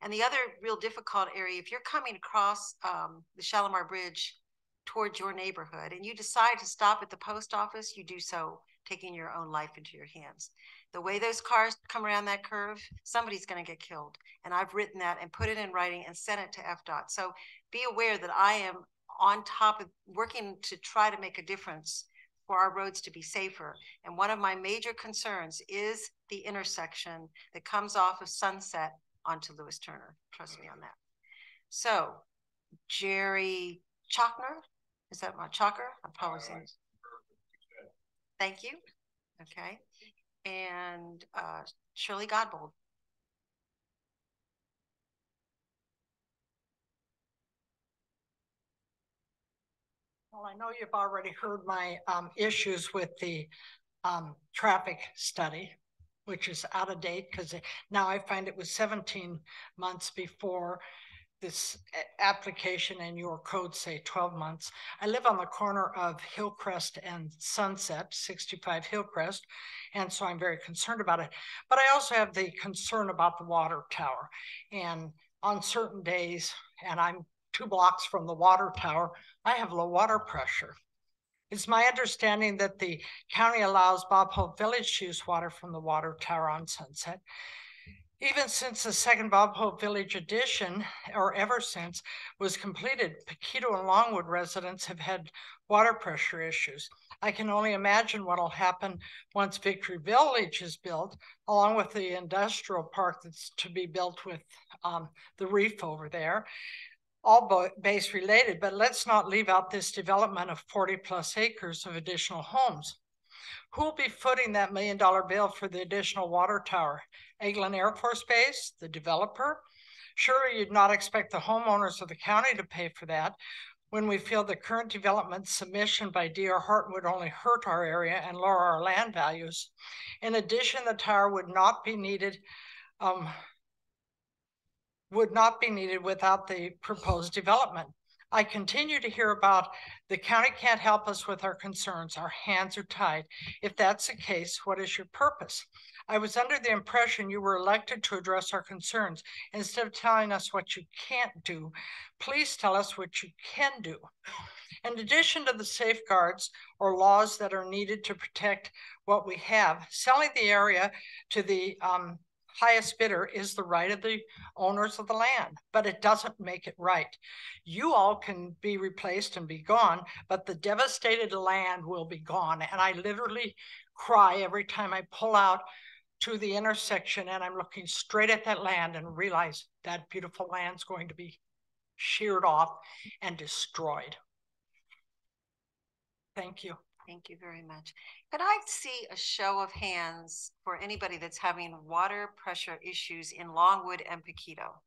And the other real difficult area, if you're coming across the Shalimar Bridge towards your neighborhood and you decide to stop at the post office, you do so taking your own life into your hands. The way those cars come around that curve, somebody's going to get killed. And I've written that and put it in writing and sent it to FDOT. So be aware that I am on top of working to try to make a difference for our roads to be safer. And one of my major concerns is the intersection that comes off of Sunset onto Lewis Turner. Trust me on that. So Jerry Chalkner, is that my Chalker? I'm probably saying. Thank you. Okay. and Shirley Godbold. Well, I know you've already heard my issues with the traffic study, which is out of date because now I find it was 17 months before this application, and your code say 12 months. I live on the corner of Hillcrest and Sunset, 65 Hillcrest, and so I'm very concerned about it. But I also have the concern about the water tower. And on certain days, and I'm 2 blocks from the water tower, I have low water pressure. It's my understanding that the county allows Bob Hope Village to use water from the water tower on Sunset. Even since the second Bob Hope Village addition, or ever since, was completed, Poquito and Longwood residents have had water pressure issues. I can only imagine what will happen once Victory Village is built, along with the industrial park that's to be built with the reef over there. All base related, but let's not leave out this development of 40+ acres of additional homes. Who will be footing that $1 million bill for the additional water tower? Eglin Air Force Base, the developer? Surely you'd not expect the homeowners of the county to pay for that when we feel the current development submission by D.R. Horton would only hurt our area and lower our land values. In addition, the tower would not be needed without the proposed development. I continue to hear about the county can't help us with our concerns. Our hands are tied. If that's the case, what is your purpose? I was under the impression you were elected to address our concerns. Instead of telling us what you can't do, please tell us what you can do. In addition to the safeguards or laws that are needed to protect what we have, selling the area to the highest bidder is the right of the owners of the land, but it doesn't make it right. You all can be replaced and be gone, but the devastated land will be gone. And I literally cry every time I pull out to the intersection and I'm looking straight at that land and realize that beautiful land's going to be sheared off and destroyed. Thank you. Thank you very much. Could I see a show of hands for anybody that's having water pressure issues in Longwood and Poquito?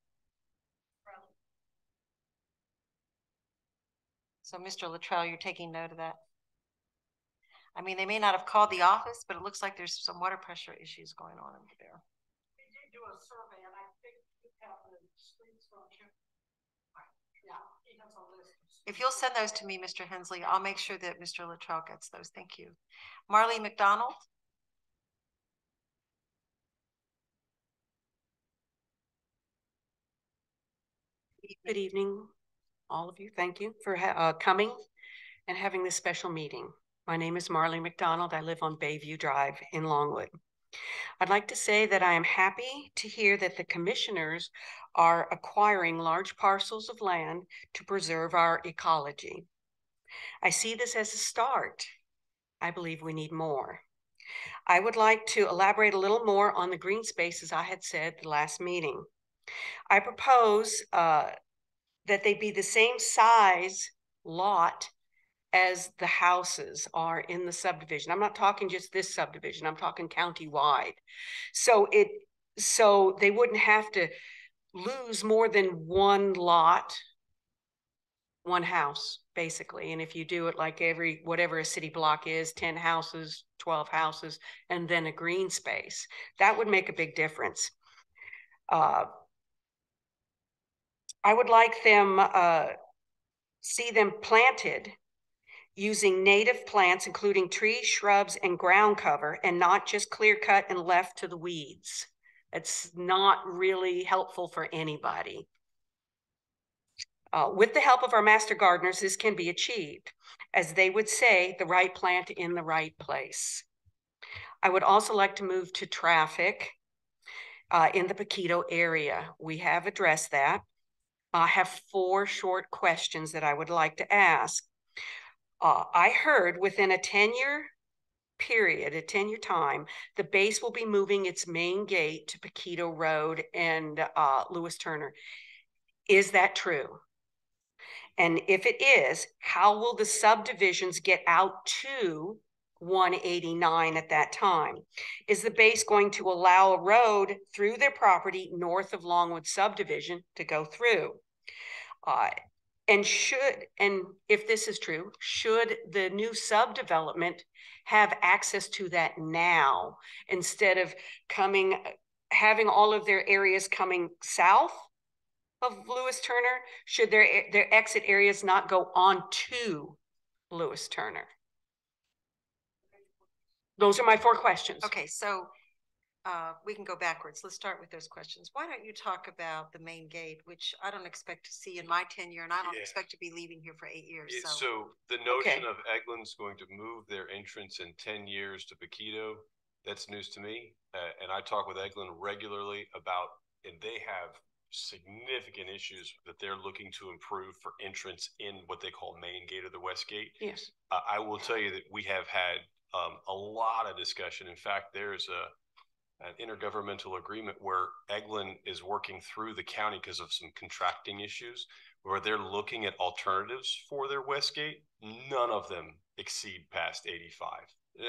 So Mr. Luttrell, you're taking note of that? I mean, they may not have called the office, but it looks like there's some water pressure issues going on over there. We did do a survey, and I think you have the streets, don't you? Yeah, he has a list. If you'll send those to me, Mr. Hensley, I'll make sure that Mr. Luttrell gets those. Thank you. Marley McDonald. Good evening, all of you. Thank you for coming and having this special meeting. My name is Marley McDonald. I live on Bayview Drive in Longwood. I'd like to say that I am happy to hear that the commissioners are acquiring large parcels of land to preserve our ecology. I see this as a start. I believe we need more. I would like to elaborate a little more on the green spaces I had said the last meeting. I propose that they be the same size lot as the houses are in the subdivision. I'm not talking just this subdivision, I'm talking countywide. So they wouldn't have to lose more than one lot, one house, basically. And if you do it like whatever a city block is, 10 houses, 12 houses, and then a green space, that would make a big difference. I would like them, see them planted using native plants, including trees, shrubs, and ground cover, and not just clear cut and left to the weeds. It's not really helpful for anybody. With the help of our master gardeners, this can be achieved. As they would say, the right plant in the right place. I would also like to move to traffic in the Poquito area. We have addressed that. I have 4 short questions that I would like to ask. I heard within a 10-year period, a 10-year time, the base will be moving its main gate to Poquito Road and Lewis Turner. Is that true? And if it is, how will the subdivisions get out to 189 at that time. Is the base going to allow a road through their property north of Longwood subdivision to go through? And if this is true, should the new subdevelopment have access to that now instead of having all of their areas coming south of Lewis Turner? Should their exit areas not go on to Lewis Turner? Those are my 4 questions. Okay, so we can go backwards. Let's start with those questions. Why don't you talk about the main gate, which I don't expect to see in my tenure, and I don't expect to be leaving here for 8 years. Yeah, so. so the notion of Eglyn's going to move their entrance in 10 years to Poquito, that's news to me. And I talk with Eglyn regularly about, and they have significant issues that they're looking to improve for entrance in what they call main gate or the west gate. Yes. I will tell you that we have had a lot of discussion. In fact, there's an intergovernmental agreement where Eglyn is working through the county because of some contracting issues, where they're looking at alternatives for their west gate. None of them exceed past 85.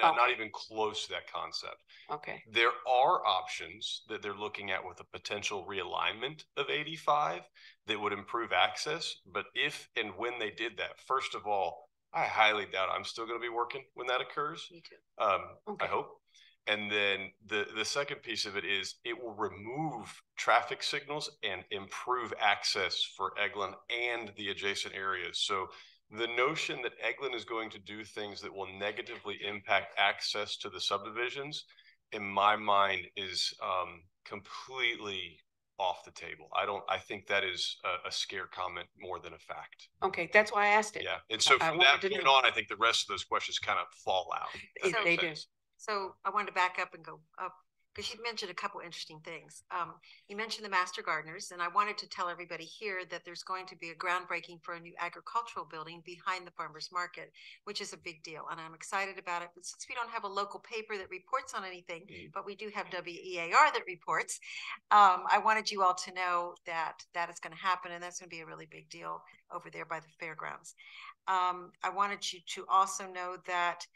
Not even close to that concept. Okay. There are options that they're looking at with a potential realignment of 85 that would improve access. But if and when they did that, first of all, I highly doubt I'm still going to be working when that occurs. Me too. I hope. And then the second piece of it is it will remove traffic signals and improve access for Eglyn and the adjacent areas. So the notion that Eglyn is going to do things that will negatively impact access to the subdivisions, in my mind, is completely off the table. I think that is a scare comment more than a fact. Okay, that's why I asked it. Yeah, and so from that point on, I think the rest of those questions kind of fall out. They do. So I wanted to back up and go up because you mentioned a couple interesting things. You mentioned the master gardeners, and I wanted to tell everybody here that there's going to be a groundbreaking for a new agricultural building behind the farmers market, which is a big deal, and I'm excited about it. But since we don't have a local paper that reports on anything, but we do have WEAR that reports, I wanted you all to know that that is going to happen, and that's going to be a really big deal over there by the fairgrounds. I wanted you to also know that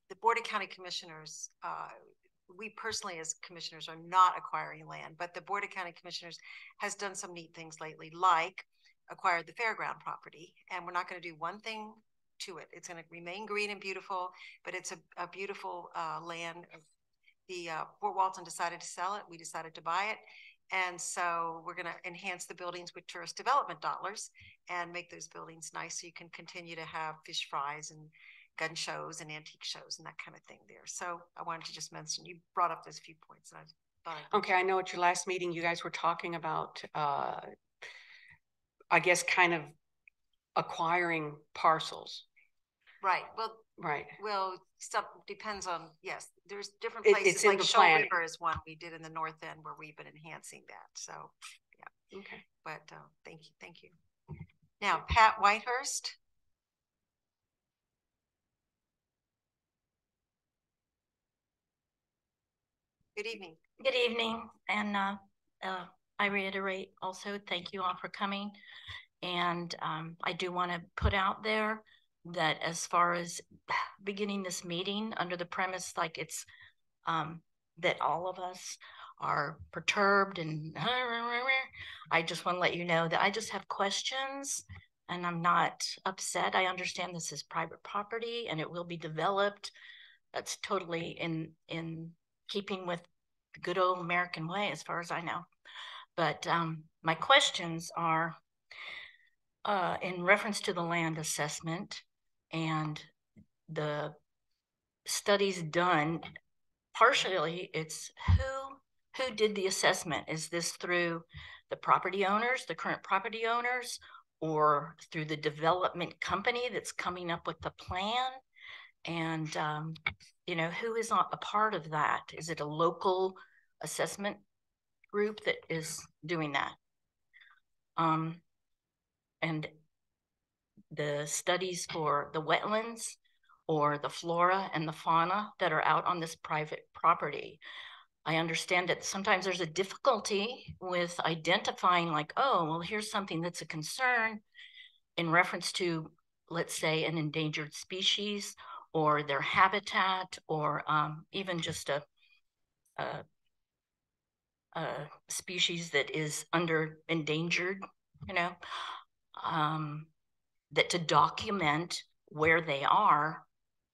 the Board of County Commissioners, we personally as commissioners are not acquiring land, but the Board of County Commissioners has done some neat things lately, like acquired the fairground property. And we're not going to do one thing to it. It's going to remain green and beautiful, but it's a beautiful land. The Fort Walton decided to sell it. We decided to buy it. And so we're going to enhance the buildings with tourist development dollars and make those buildings nice so you can continue to have fish fries and gun shows and antique shows and that kind of thing there. So I wanted to just mention, you brought up those few points. And I thought okay, I know at your last meeting, you guys were talking about, I guess, kind of acquiring parcels. Right. Well, right. Well, stuff depends on, yes, there's different places. It's in like the Shoal planning. River is one we did in the north end where we've been enhancing that. So, yeah. Okay. But thank you. Thank you. Now, Pat Whitehurst. Good evening. Good evening. And I reiterate also, thank you all for coming. And I do want to put out there that as far as beginning this meeting under the premise, like it's that all of us are perturbed and I just want to let you know that I just have questions and I'm not upset. I understand this is private property and it will be developed. That's totally in keeping with the good old American way, as far as I know. But my questions are in reference to the land assessment and the studies done. Partially, it's who did the assessment. Is this through the property owners, the current property owners, or through the development company that's coming up with the plan? And you know, who is a part of that? Is it a local assessment group that is doing that? And the studies for the wetlands or the flora and the fauna that are out on this private property. I understand that sometimes there's a difficulty with identifying like, oh, well, here's something that's a concern in reference to, let's say, an endangered species or their habitat, or even just a species that is endangered, that to document where they are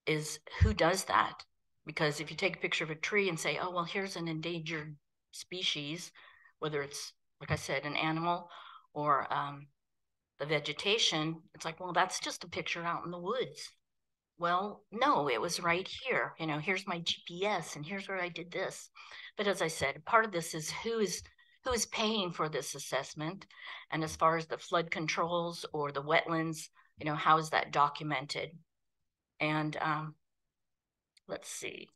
is who does that? Because if you take a picture of a tree and say, oh, well, here's an endangered species, whether it's, like I said, an animal or the vegetation, it's like, well, that's just a picture out in the woods. Well, no, it was right here. Here's my GPS and here's where I did this. But as I said, part of this is who is paying for this assessment. And as far as the flood controls or the wetlands, how is that documented? And let's see.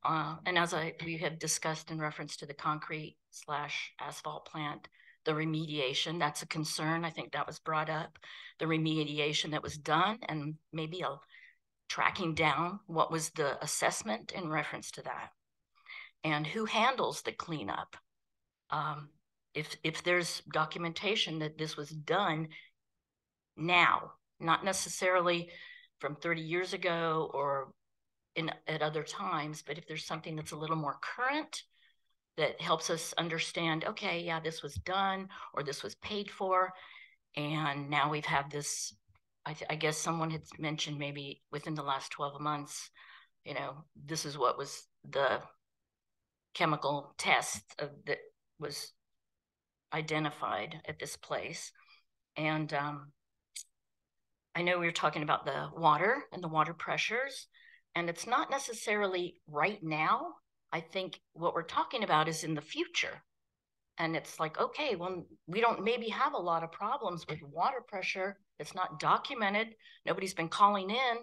And as we have discussed in reference to the concrete/asphalt plant, the remediation, that's a concern. I think that was brought up. The remediation that was done, and maybe tracking down what was the assessment in reference to that. And who handles the cleanup? If there's documentation that this was done now, not necessarily from 30 years ago or at other times, but if there's something that's a little more current that helps us understand, okay, yeah, this was done or this was paid for, and now we've had this, I guess someone had mentioned maybe within the last 12 months, this is what was the chemical test that was identified at this place. And I know we were talking about the water and the water pressures, and it's not necessarily right now. I think what we're talking about is in the future. And it's like, okay, well, we don't maybe have a lot of problems with water pressure. It's not documented. Nobody's been calling in.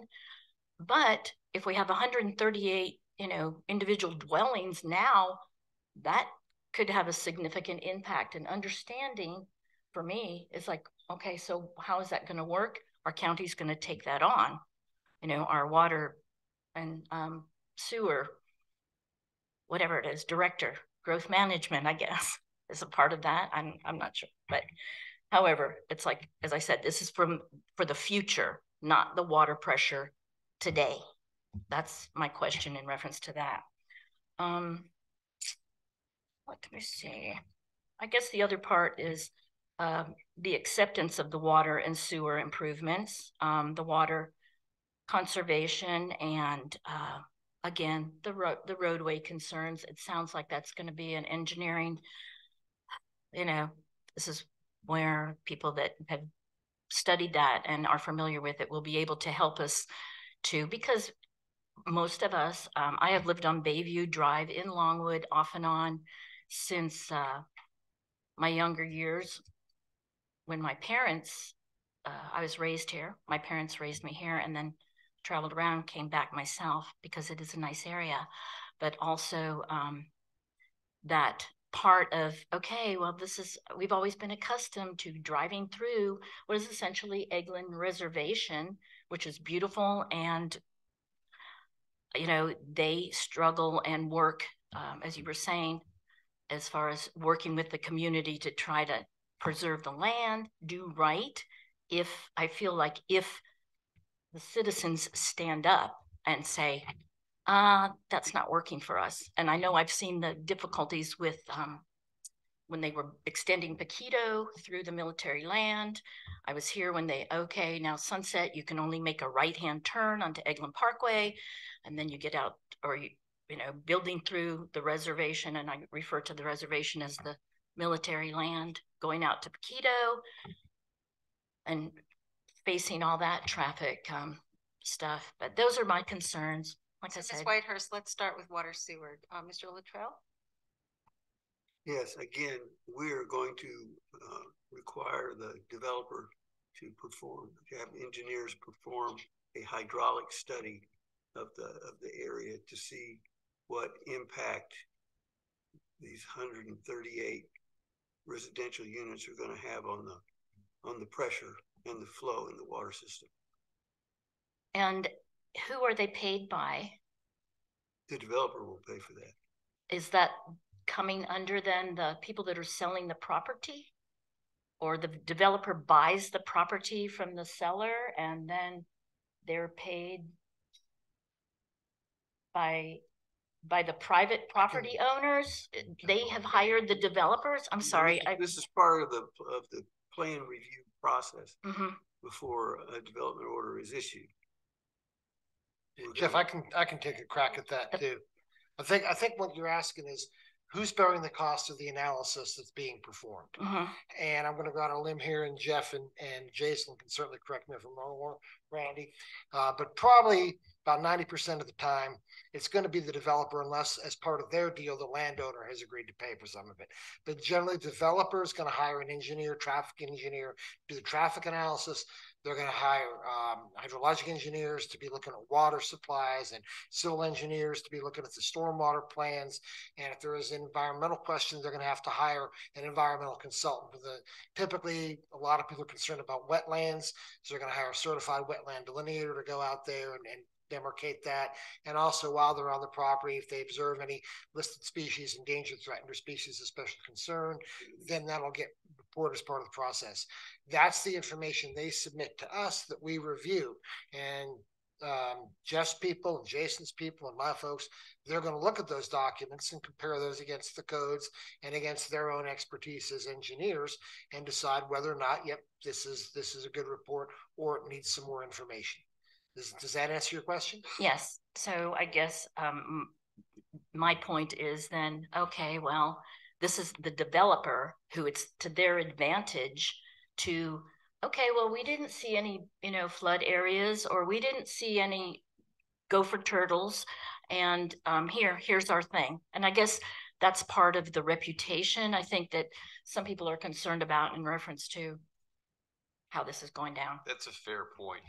But if we have 138, individual dwellings now, that could have a significant impact. And understanding for me is like, okay, so how is that going to work? Our county's going to take that on. Our water and sewer, whatever it is, director, growth management, I guess, is a part of that. I'm not sure. But however, it's like, as I said, this is for the future, not the water pressure today. That's my question in reference to that. Let me see. I guess the other part is the acceptance of the water and sewer improvements, the water conservation, and again, the roadway concerns. It sounds like that's going to be an engineering, this is where people that have studied that and are familiar with it will be able to help us too, because most of us, I have lived on Bayview Drive in Longwood off and on since my younger years. When my parents, I was raised here, my parents raised me here, and then traveled around, came back myself because it is a nice area. But also that part of, okay, well, we've always been accustomed to driving through what is essentially Eglin Reservation, which is beautiful, and they struggle and work, as you were saying, as far as working with the community to try to preserve the land, do right. I feel like if the citizens stand up and say, that's not working for us. And I know I've seen the difficulties with when they were extending Poquito through the military land. I was here when okay, now Sunset, you can only make a right-hand turn onto Eglin Parkway, and then you get out, or building through the reservation, and I refer to the reservation as the military land, going out to Poquito and facing all that traffic stuff. But those are my concerns. Like I said. Ms. Whitehurst, let's start with water sewer. Mr. Luttrell? Yes, again, we're going to require the developer to have engineers perform a hydraulic study of the area to see what impact these 138 residential units are going to have on the pressure and the flow in the water system. And who are they paid by? The developer will pay for that. Is that coming under then the people that are selling the property? Or the developer buys the property from the seller and then they're paid by the private property owners? They have hired the developers? I'm sorry. This is part of the plan review process Mhm. before a development order is issued. Jeff, I can take a crack at that too. I think what you're asking is who's bearing the cost of the analysis that's being performed. And I'm going to go out on a limb here, and Jeff and Jason can certainly correct me if I'm wrong, or Randy, but probably about 90% of the time, it's going to be the developer, unless as part of their deal, the landowner has agreed to pay for some of it. But generally, the developer is going to hire an engineer, traffic engineer, do the traffic analysis. They're going to hire hydrologic engineers to be looking at water supplies, and civil engineers to be looking at the stormwater plans. And if there is environmental questions, they're going to have to hire an environmental consultant. Typically, a lot of people are concerned about wetlands, so they're going to hire a certified wetland delineator to go out there and demarcate that. And also, while they're on the property, if they observe any listed species, endangered, threatened, or species of special concern, then that'll get reported as part of the process. That's the information they submit to us that we review. And Jeff's people and Jason's people and my folks, they're going to look at those documents and compare those against the codes and against their own expertise as engineers, and decide whether or not, yep, this is a good report, or it needs some more information. Does that answer your question? Yes. So I guess my point is then, okay, well, this is the developer who it's to their advantage to, okay, well, we didn't see any, flood areas, or we didn't see any gopher turtles, and here's our thing. And I guess that's part of the reputation, I think, that some people are concerned about in reference to how this is going down. That's a fair point.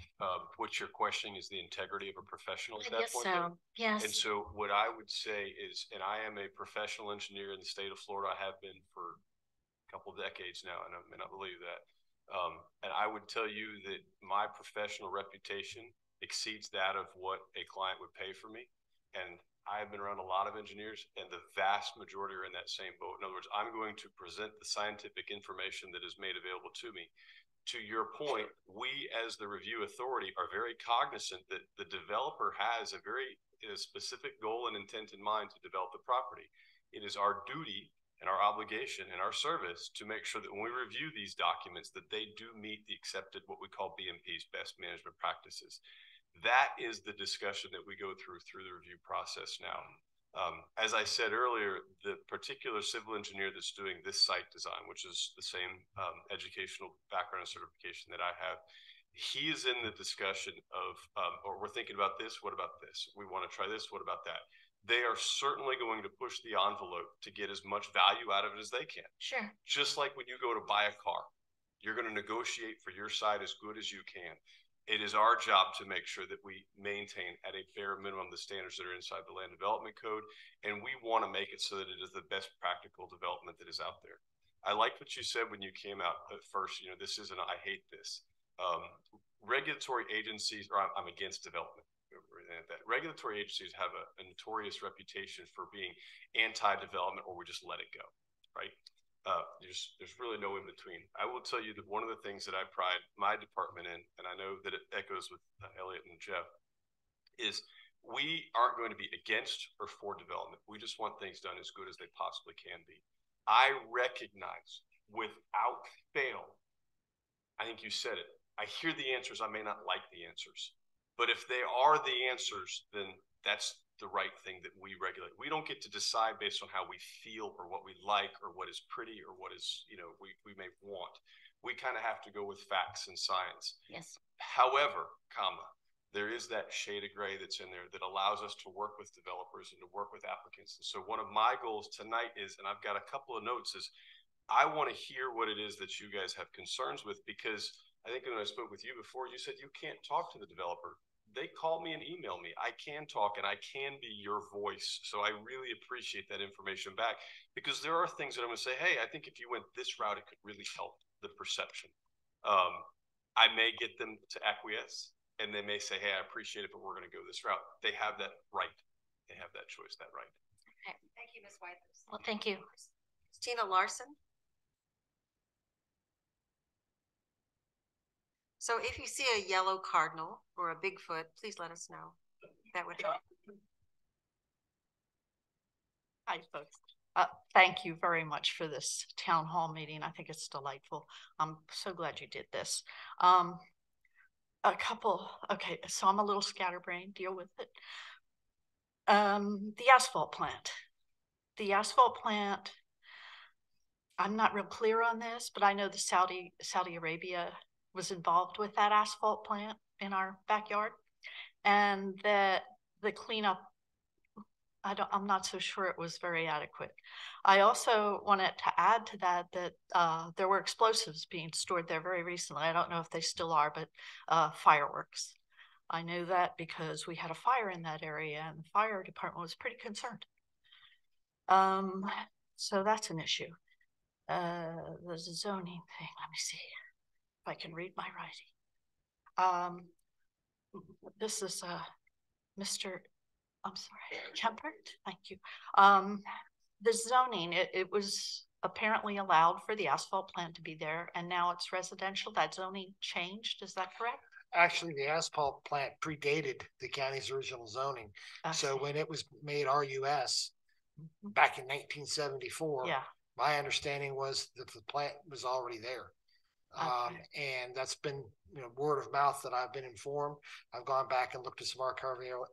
What you're questioning is the integrity of a professional at that point. So, yes. And so what I would say is, and I am a professional engineer in the state of Florida. I have been for a couple of decades now, and I may not believe that. And I would tell you that my professional reputation exceeds that of what a client would pay for me. And I have been around a lot of engineers, and the vast majority are in that same boat. In other words, I'm going to present the scientific information that is made available to me. To your point, we as the review authority are very cognizant that the developer has a very specific goal and intent in mind to develop the property. It is our duty and our obligation and our service to make sure that when we review these documents, that they do meet the accepted, what we call BMP's, best management practices. That is the discussion that we go through the review process now. As I said earlier, the particular civil engineer that's doing this site design, which is the same educational background and certification that I have, he is in the discussion of, or we're thinking about this, what about this? We want to try this, what about that? They are certainly going to push the envelope to get as much value out of it as they can. Sure. Just like when you go to buy a car, you're going to negotiate for your side as good as you can. It is our job to make sure that we maintain at a bare minimum the standards that are inside the Land Development Code, and we want to make it so that it is the best practical development that is out there. I liked what you said when you came out at first, this isn't, I hate this. Regulatory agencies, or I'm against development. That regulatory agencies have a notorious reputation for being anti-development, or we just let it go, right? There's really no in between. I will tell you that one of the things that I pride my department in, and I know that it echoes with Elliot and Jeff, is we aren't going to be against or for development. We just want things done as good as they possibly can be. I recognize without fail, I think you said it, I hear the answers, I may not like the answers, but if they are the answers, then that's the right thing that we regulate. We don't get to decide based on how we feel or what we like or what is pretty or what is, we may want. We kind of have to go with facts and science. Yes. However, there is that shade of gray that's in there that allows us to work with developers and to work with applicants. And so one of my goals tonight is, and I've got a couple of notes, is I want to hear what it is that you guys have concerns with, because I think when I spoke with you before, you said you can't talk to the developer. They call me and email me. I can talk and I can be your voice. So I really appreciate that information back, because there are things that I'm going to say, hey, I think if you went this route, it could really help the perception. I may get them to acquiesce, and they may say, hey, I appreciate it, but we're going to go this route. They have that right. They have that choice, that right. Okay. Thank you, Ms. Whitehurst. Well, thank you. Christina Larson. So if you see a yellow cardinal or a Bigfoot, please let us know. That would help. Hi, folks. Thank you very much for this town hall meeting. I think it's delightful. I'm so glad you did this. Okay, so I'm a little scatterbrained, deal with it. The asphalt plant. The asphalt plant, I'm not real clear on this, but I know the Saudi Arabia was involved with that asphalt plant in our backyard, and that the cleanup, I'm not so sure it was very adequate. I also wanted to add to that there were explosives being stored there very recently. I don't know if they still are, but fireworks. I know that because we had a fire in that area and the fire department was pretty concerned. So that's an issue. The zoning thing, let me see if I can read my writing. This is Mr. I'm sorry, Kempert, thank you. The zoning, it was apparently allowed for the asphalt plant to be there, and now it's residential. That zoning changed, is that correct? Actually, the asphalt plant predated the county's original zoning. So when it was made RUS back in 1974, yeah, my understanding was that the plant was already there. And that's been, word of mouth that I've been informed. I've gone back and looked at some archival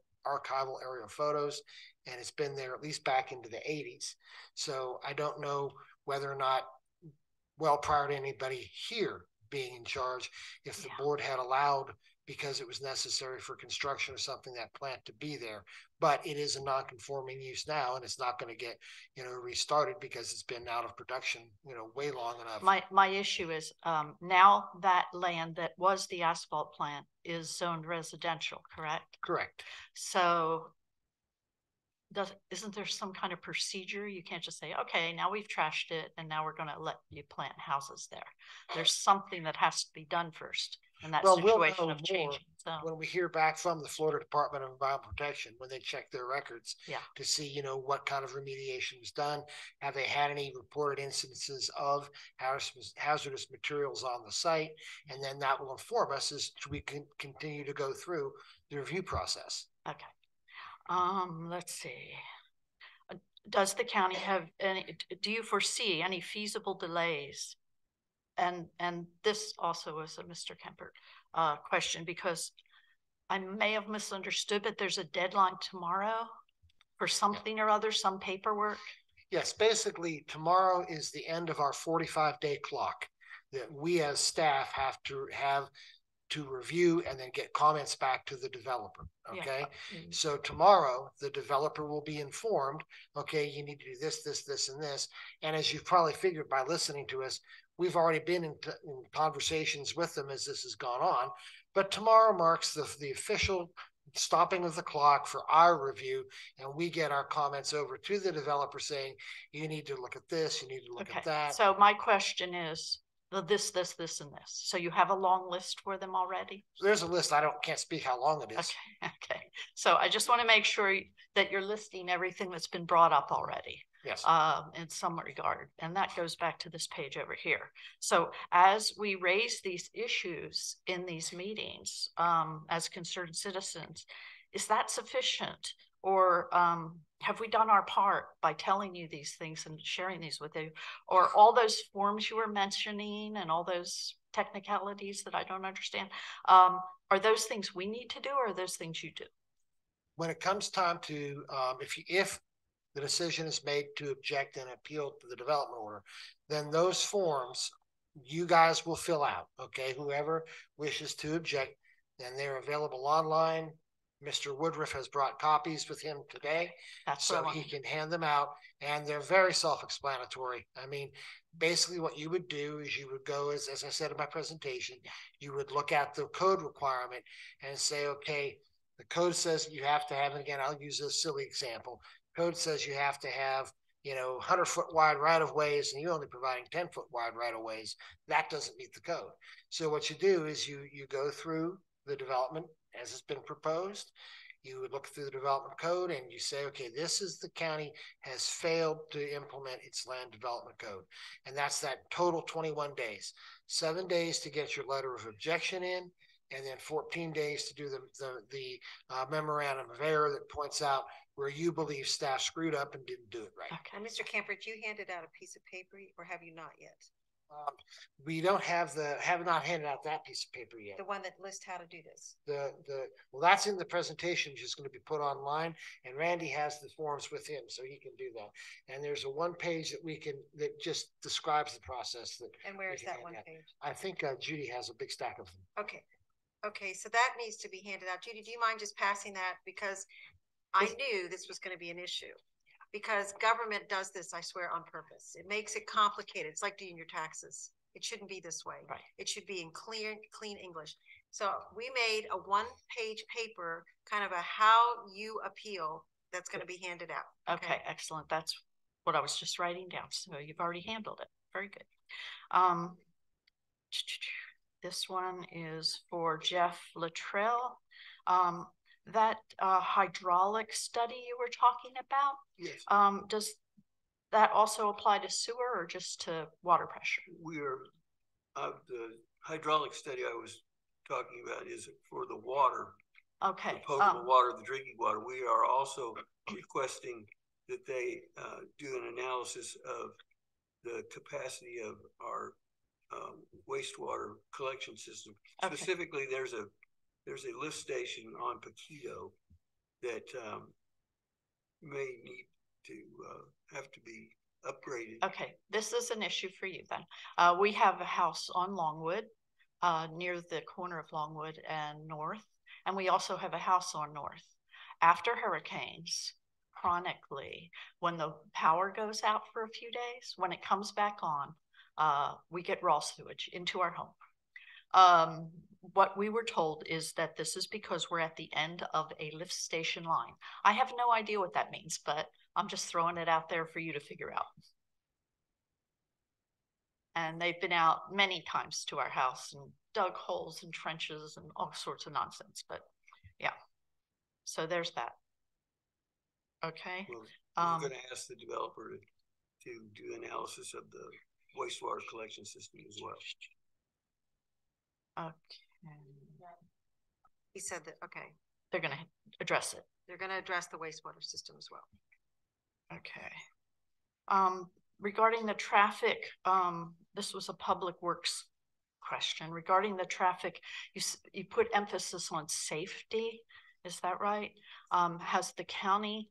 aerial photos, and it's been there at least back into the 80s. So I don't know whether or not, well, prior to anybody here being in charge, if the board had allowed, because it was necessary for construction or something, that plant to be there. But it is a non-conforming use now, and it's not going to get, restarted because it's been out of production, way long enough. My issue is now that land that was the asphalt plant is zoned residential, correct? Correct. So isn't there some kind of procedure? You can't just say, okay, now we've trashed it and now we're going to let you plant houses there. There's something that has to be done first in that situation of changing. So when we hear back from the Florida Department of Environmental Protection, when they check their records to see, what kind of remediation was done, have they had any reported instances of hazardous materials on the site, and then that will inform us as we can continue to go through the review process. Okay. Let's see. Does the county have do you foresee any feasible delays? And this also is a Mr. Kemper question, because I may have misunderstood, but there's a deadline tomorrow for something or other, some paperwork. Yes, basically tomorrow is the end of our 45-day clock that we as staff have to review and then get comments back to the developer. Okay. Yeah. So tomorrow the developer will be informed, okay, you need to do this, this, this, and this. And as you've probably figured by listening to us, we've already been in conversations with them as this has gone on, but tomorrow marks the official stopping of the clock for our review, and we get our comments over to the developer saying, you need to look at this, you need to look at that. So my question is, this, and this. So you have a long list for them already? There's a list. Can't speak how long it is. Okay. So I just want to make sure that you're listing everything that's been brought up already. Yes. In some regard. And that goes back to this page over here. So as we raise these issues in these meetings, as concerned citizens, is that sufficient? Or have we done our part by telling you these things and sharing these with you? Or all those forms you were mentioning and all those technicalities that I don't understand, are those things we need to do, or are those things you do? When it comes time to, if the decision is made to object and appeal to the development order, then those forms you guys will fill out, okay? Whoever wishes to object, then they're available online. Mr. Woodruff has brought copies with him today, so he can hand them out, and they're very self-explanatory. I mean, basically what you would do is you would go, as I said in my presentation, you would look at the code requirement and say, okay, the code says you have to have, and again, I'll use a silly example. Code says you have to have, 100-foot wide right-of-ways, and you're only providing 10-foot wide right-of-ways. That doesn't meet the code. So what you do is you go through the development as it's been proposed. You would look through the development code and you say, okay, this is the county has failed to implement its land development code. And that's that total 21 days, 7 days to get your letter of objection in, and then 14 days to do the memorandum of error that points out where you believe staff screwed up and didn't do it right. And Mr. Camper, you handed out a piece of paper or have you not yet? We don't have not handed out that piece of paper yet. The one that lists how to do this. Well, that's in the presentation, which is going to be put online, and Randy has the forms with him, so he can do that. And there's a one page that just describes the process. And where is that one page? I think Judy has a big stack of them. Okay, so that needs to be handed out. Judy, do you mind just passing that? Because I knew this was going to be an issue. Because government does this, I swear, on purpose. It makes it complicated. It's like doing your taxes. It shouldn't be this way. Right. It should be in clean English. So we made a one-page paper, kind of a how you appeal, that's going to be handed out. Okay, excellent. That's what I was just writing down. So you've already handled it. Very good. This one is for Jeff Luttrell. That hydraulic study you were talking about, Yes. Does that also apply to sewer or just to water pressure? The hydraulic study I was talking about is for the water. Okay. The potable water, the drinking water. We are also requesting that they do an analysis of the capacity of our wastewater collection system. Okay. Specifically, there's a lift station on Poquito that may need to have to be upgraded. Okay, this is an issue for you then. We have a house on Longwood, near the corner of Longwood and North, and we also have a house on North. After hurricanes, chronically, when the power goes out for a few days, when it comes back on, we get raw sewage into our home. What we were told is that this is because we're at the end of a lift station line. I have no idea what that means, but I'm just throwing it out there for you to figure out. And they've been out many times to our house and dug holes and trenches and all sorts of nonsense, but yeah. So there's that. Okay. We're going to ask the developer to do analysis of the wastewater collection system as well. Okay. He said that, okay. They're going to address it. They're going to address the wastewater system as well. Okay. Regarding the traffic, this was a public works question. Regarding the traffic, you put emphasis on safety. Is that right? Has the county,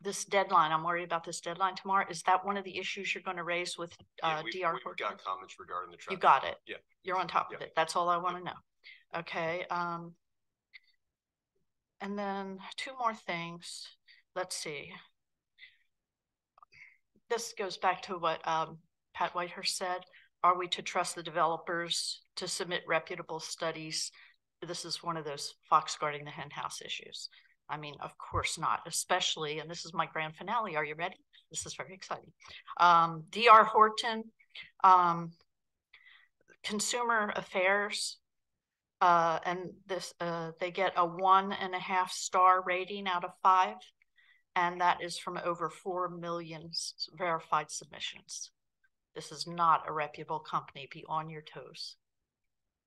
this deadline, I'm worried about this deadline tomorrow. Is that one of the issues you're going to raise with DR? We've got comments regarding the traffic. You got it. Yeah. You're on top of it. That's all I want to know. Okay. And then two more things. Let's see. This goes back to what Pat Whitehurst said. Are we to trust the developers to submit reputable studies? This is one of those fox guarding the hen house issues. I mean, of course not, especially, and this is my grand finale. Are you ready? This is very exciting. DR Horton, Consumer Affairs, and this they get a 1.5 star rating out of 5, and that is from over 4 million verified submissions. This is not a reputable company. Be on your toes.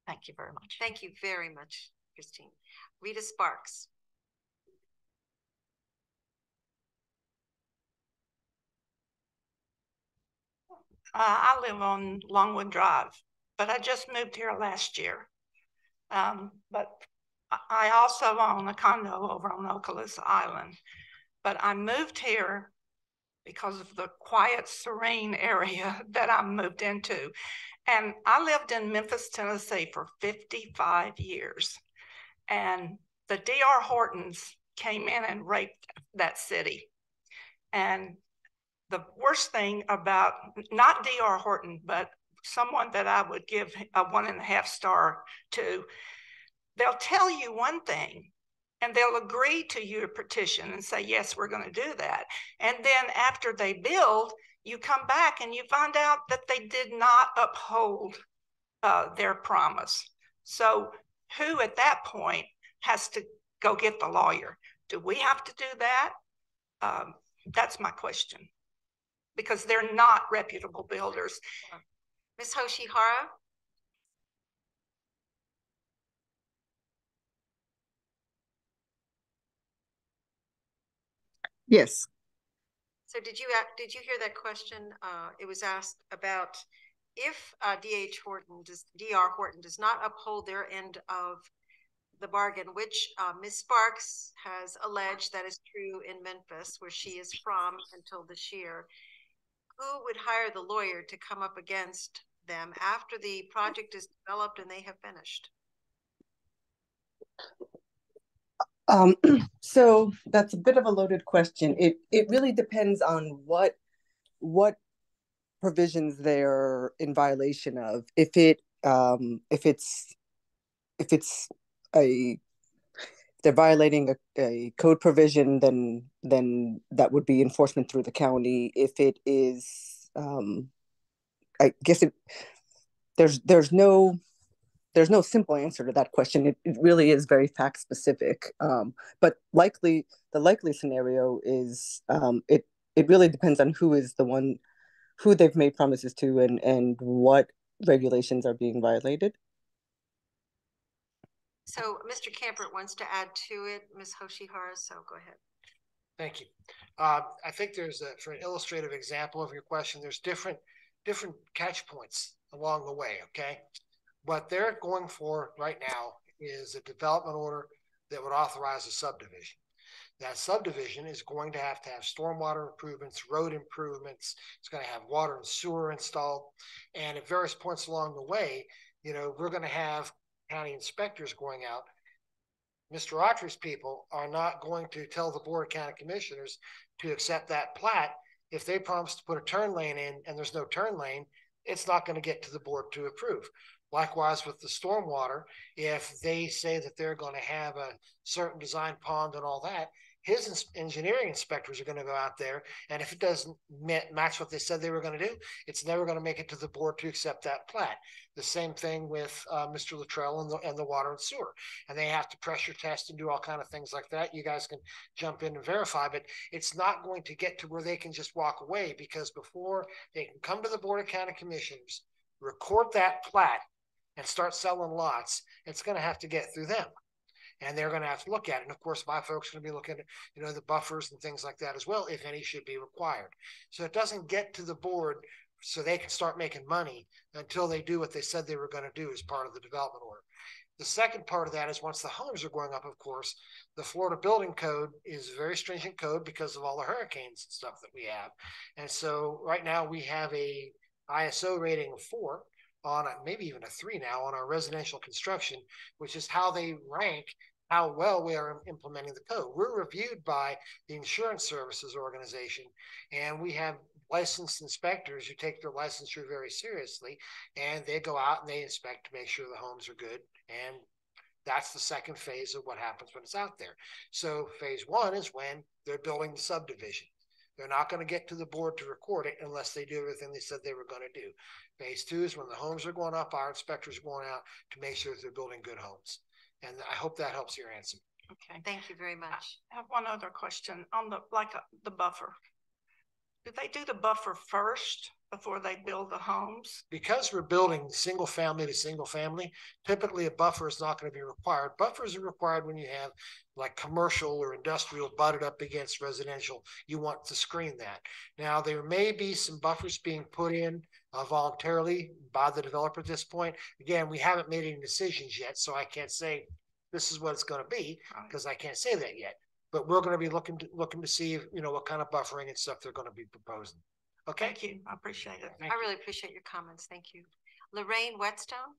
Thank you very much. Thank you very much, Christine. Rita Sparks. I live on Longwood Drive, but I just moved here last year. But I also own a condo over on Okaloosa Island. But I moved here because of the quiet, serene area that I moved into. And I lived in Memphis, Tennessee for 55 years. And the DR Hortons came in and raped that city. And the worst thing about, not DR Horton, but someone that I would give a 1.5 star to, they'll tell you one thing and they'll agree to your petition and say, yes, we're going to do that. And then after they build, you come back and you find out that they did not uphold their promise. So who at that point has to go get the lawyer? Do we have to do that? That's my question. Because they're not reputable builders. Ms. Hoshihara? Yes. So did you hear that question? It was asked about if DR Horton does not uphold their end of the bargain, which Ms. Sparks has alleged that is true in Memphis, where she is from until this year. Who would hire the lawyer to come up against them after the project is developed and they have finished? So that's a bit of a loaded question. It really depends on what provisions they're in violation of. If they're violating a code provision, then that would be enforcement through the county. If it is, I guess there's no simple answer to that question. It really is very fact specific. But the likely scenario is it really depends on who they've made promises to and what regulations are being violated. So Mr. Campert wants to add to it, Ms. Hoshihara, so go ahead. Thank you. I think there's for an illustrative example of your question, there's different catch points along the way, okay? What they're going for right now is a development order that would authorize a subdivision. That subdivision is going to have stormwater improvements, road improvements. It's going to have water and sewer installed. And at various points along the way, we're going to have county inspectors going out. Mr. Autry's people are not going to tell the Board of County Commissioners to accept that plat. If they promise to put a turn lane in and there's no turn lane, it's not going to get to the board to approve. Likewise with the stormwater, if they say that they're going to have a certain design pond and all that, his engineering inspectors are going to go out there, and if it doesn't match what they said they were going to do, it's never going to make it to the board to accept that plat. The same thing with Mr. Luttrell and the water and sewer, and they have to pressure test and do all kind of things like that. You guys can jump in and verify, but it's not going to get to where they can just walk away, because before they can come to the Board of County Commissioners, record that plat, and start selling lots, it's going to have to get through them. And they're going to have to look at it. And of course, my folks are going to be looking at, the buffers and things like that as well, if any should be required. So it doesn't get to the board so they can start making money until they do what they said they were going to do as part of the development order. The second part of that is once the homes are going up, of course, the Florida Building Code is a very stringent code because of all the hurricanes and stuff that we have. And so right now we have a ISO rating of 4. On maybe even a 3 now on our residential construction, which is how they rank how well we are implementing the code. We're reviewed by the Insurance Services Organization, and we have licensed inspectors who take their licensure very seriously, and they go out and they inspect to make sure the homes are good. And that's the second phase of what happens when it's out there. So phase 1 is when they're building the subdivision. They're not going to get to the board to record it unless they do everything they said they were going to do. Phase 2 is when the homes are going up, our inspectors are going out to make sure that they're building good homes. And I hope that helps your answer. Okay, thank you very much. I have one other question on the buffer. Do they do the buffer first before they build the homes? Because we're building single family to single family, typically a buffer is not going to be required. Buffers are required when you have like commercial or industrial butted up against residential. You want to screen that. Now, there may be some buffers being put in voluntarily by the developer at this point. Again, we haven't made any decisions yet, so I can't say this is what it's going to be because I can't say that yet. But we're going to be looking to see what kind of buffering and stuff they're going to be proposing. Okay. Thank you. I appreciate it. I really appreciate your comments. Thank you. Lorraine Whetstone.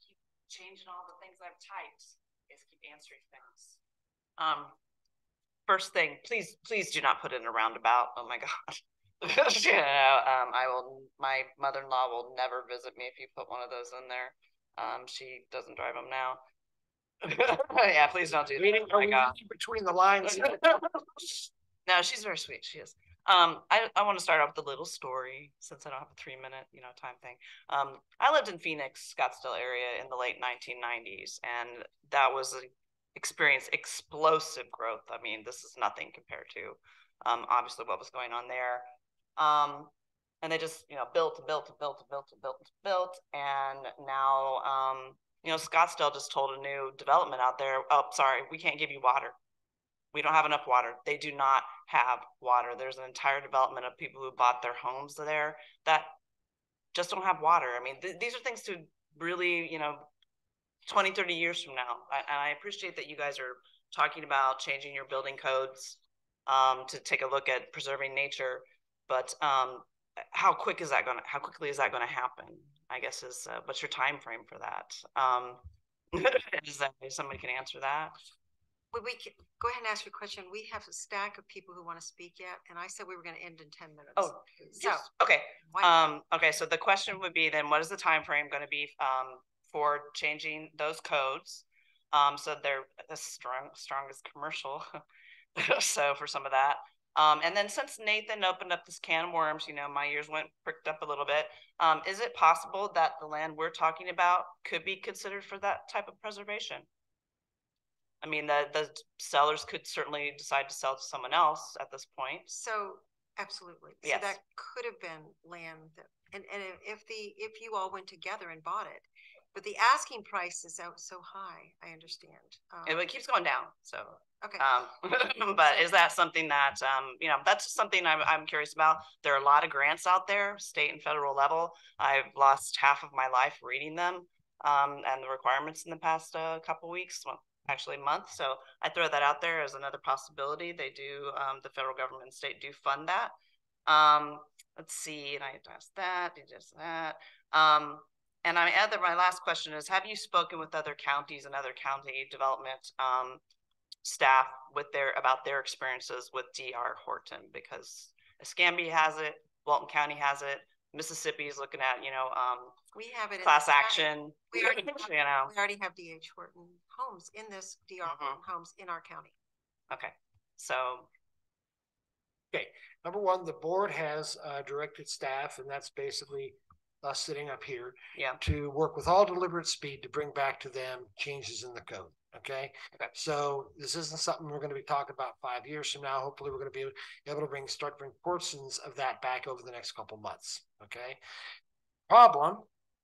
Keep changing all the things I've typed. Just keep answering things. First thing, please do not put in a roundabout. Oh my God. My mother-in-law will never visit me if you put one of those in there. She doesn't drive them now. Yeah, please don't do that. Oh my God. Between the lines. No, she's very sweet. She is. I want to start off with a little story since I don't have a 3-minute, time thing. I lived in Phoenix, Scottsdale area in the late 1990s, and that was experienced explosive growth. I mean, this is nothing compared to obviously what was going on there. And they just, built, and now, Scottsdale just told a new development out there, oh, sorry, we can't give you water. We don't have enough water. They do not have water. There's an entire development of people who bought their homes there that just don't have water. I mean, these are things to really, 20, 30 years from now. And I appreciate that you guys are talking about changing your building codes to take a look at preserving nature. But how quickly is that going to happen? I guess is what's your time frame for that? Is that somebody can answer that? Well, we can go ahead and ask your question. We have a stack of people who want to speak yet, and I said we were going to end in 10 minutes. Oh, so okay. Okay, so the question would be then, what is the time frame going to be for changing those codes? So they're the strongest commercial. So for some of that. And then since Nathan opened up this can of worms, my ears pricked up a little bit. Is it possible that the land we're talking about could be considered for that type of preservation? I mean, the sellers could certainly decide to sell to someone else at this point. So absolutely. Yes. So that could have been land that, and if you all went together and bought it, but the asking price is out so high, I understand. It keeps going down. So okay. But is that something that that's something I'm curious about? There are a lot of grants out there, state and federal level. I've lost half of my life reading them and the requirements in the past couple weeks. Well, actually a month. So I throw that out there as another possibility. They do, the federal government and state do fund that. Let's see, and I asked that, just that. And my last question is, have you spoken with other counties and other county development staff about their experiences with DR Horton? Because Escambia has it, Walton County has it, Mississippi is looking at, we have it class action. We already have DH Horton homes in this DR Horton homes in our county. Okay, so. Okay, number one, the board has directed staff, and that's basically us sitting up here, to work with all deliberate speed to bring back to them changes in the code. Okay. So this isn't something we're going to be talking about 5 years from now. Hopefully we're going to be able to start bring portions of that back over the next couple months. Okay. Problem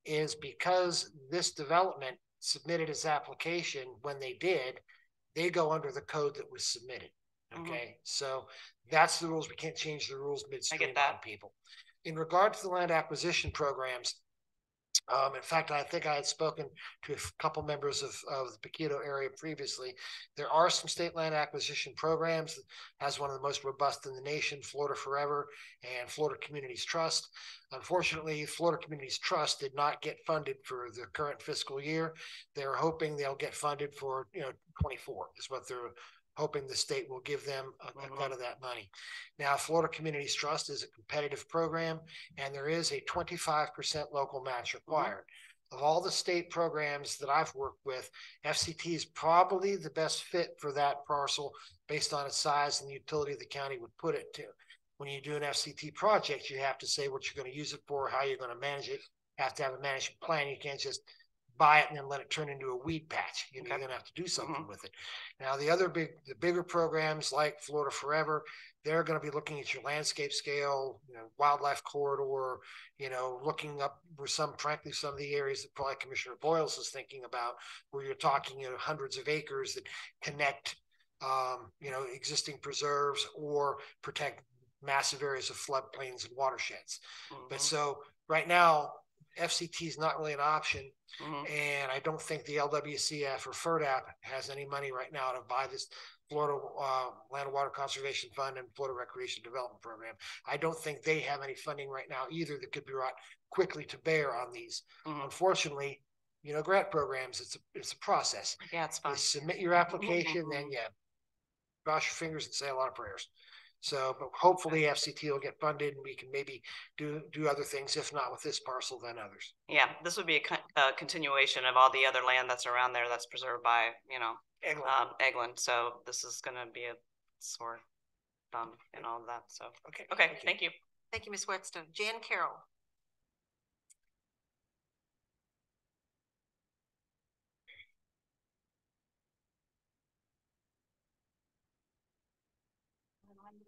is, because this development submitted its application when they did, they go under the code that was submitted. Okay. So that's the rules. We can't change the rules midstream on people. In regard to the land acquisition programs, in fact, I think I had spoken to a couple members of the Poquito area previously. There are some state land acquisition programs that has one of the most robust in the nation, Florida Forever and Florida Communities Trust. Unfortunately, Florida Communities Trust did not get funded for the current fiscal year. They're hoping they'll get funded for 24 is what they're hoping the state will give them a cut of that money. Now, Florida Communities Trust is a competitive program, and there is a 25% local match required. Of all the state programs that I've worked with, FCT is probably the best fit for that parcel based on its size and the utility the county would put it to. When you do an FCT project, you have to say what you're going to use it for, how you're going to manage it. You have to have a management plan. You can't just buy it and then let it turn into a weed patch. You're going to have to do something with it. Now, the bigger programs like Florida Forever, they're going to be looking at your landscape scale, wildlife corridor, looking up where frankly, some of the areas that probably Commissioner Boyles is thinking about, where you're talking, hundreds of acres that connect, existing preserves or protect massive areas of floodplains and watersheds. But so right now, FCT is not really an option, and I don't think the LWCF or FERDAP has any money right now to buy this Florida Land and Water Conservation Fund and Florida Recreation Development Program. I don't think they have any funding right now either that could be brought quickly to bear on these. Unfortunately, grant programs, it's a process. Yeah, it's fine. You submit your application, then cross your fingers and say a lot of prayers. So, but hopefully FCT will get funded and we can maybe do other things, if not with this parcel, then others. Yeah, this would be a continuation of all the other land that's around there that's preserved by, Eglin. So this is going to be a sore thumb and all of that. So, okay, thank you. Thank you, Ms. Whetstone. Jan Carroll.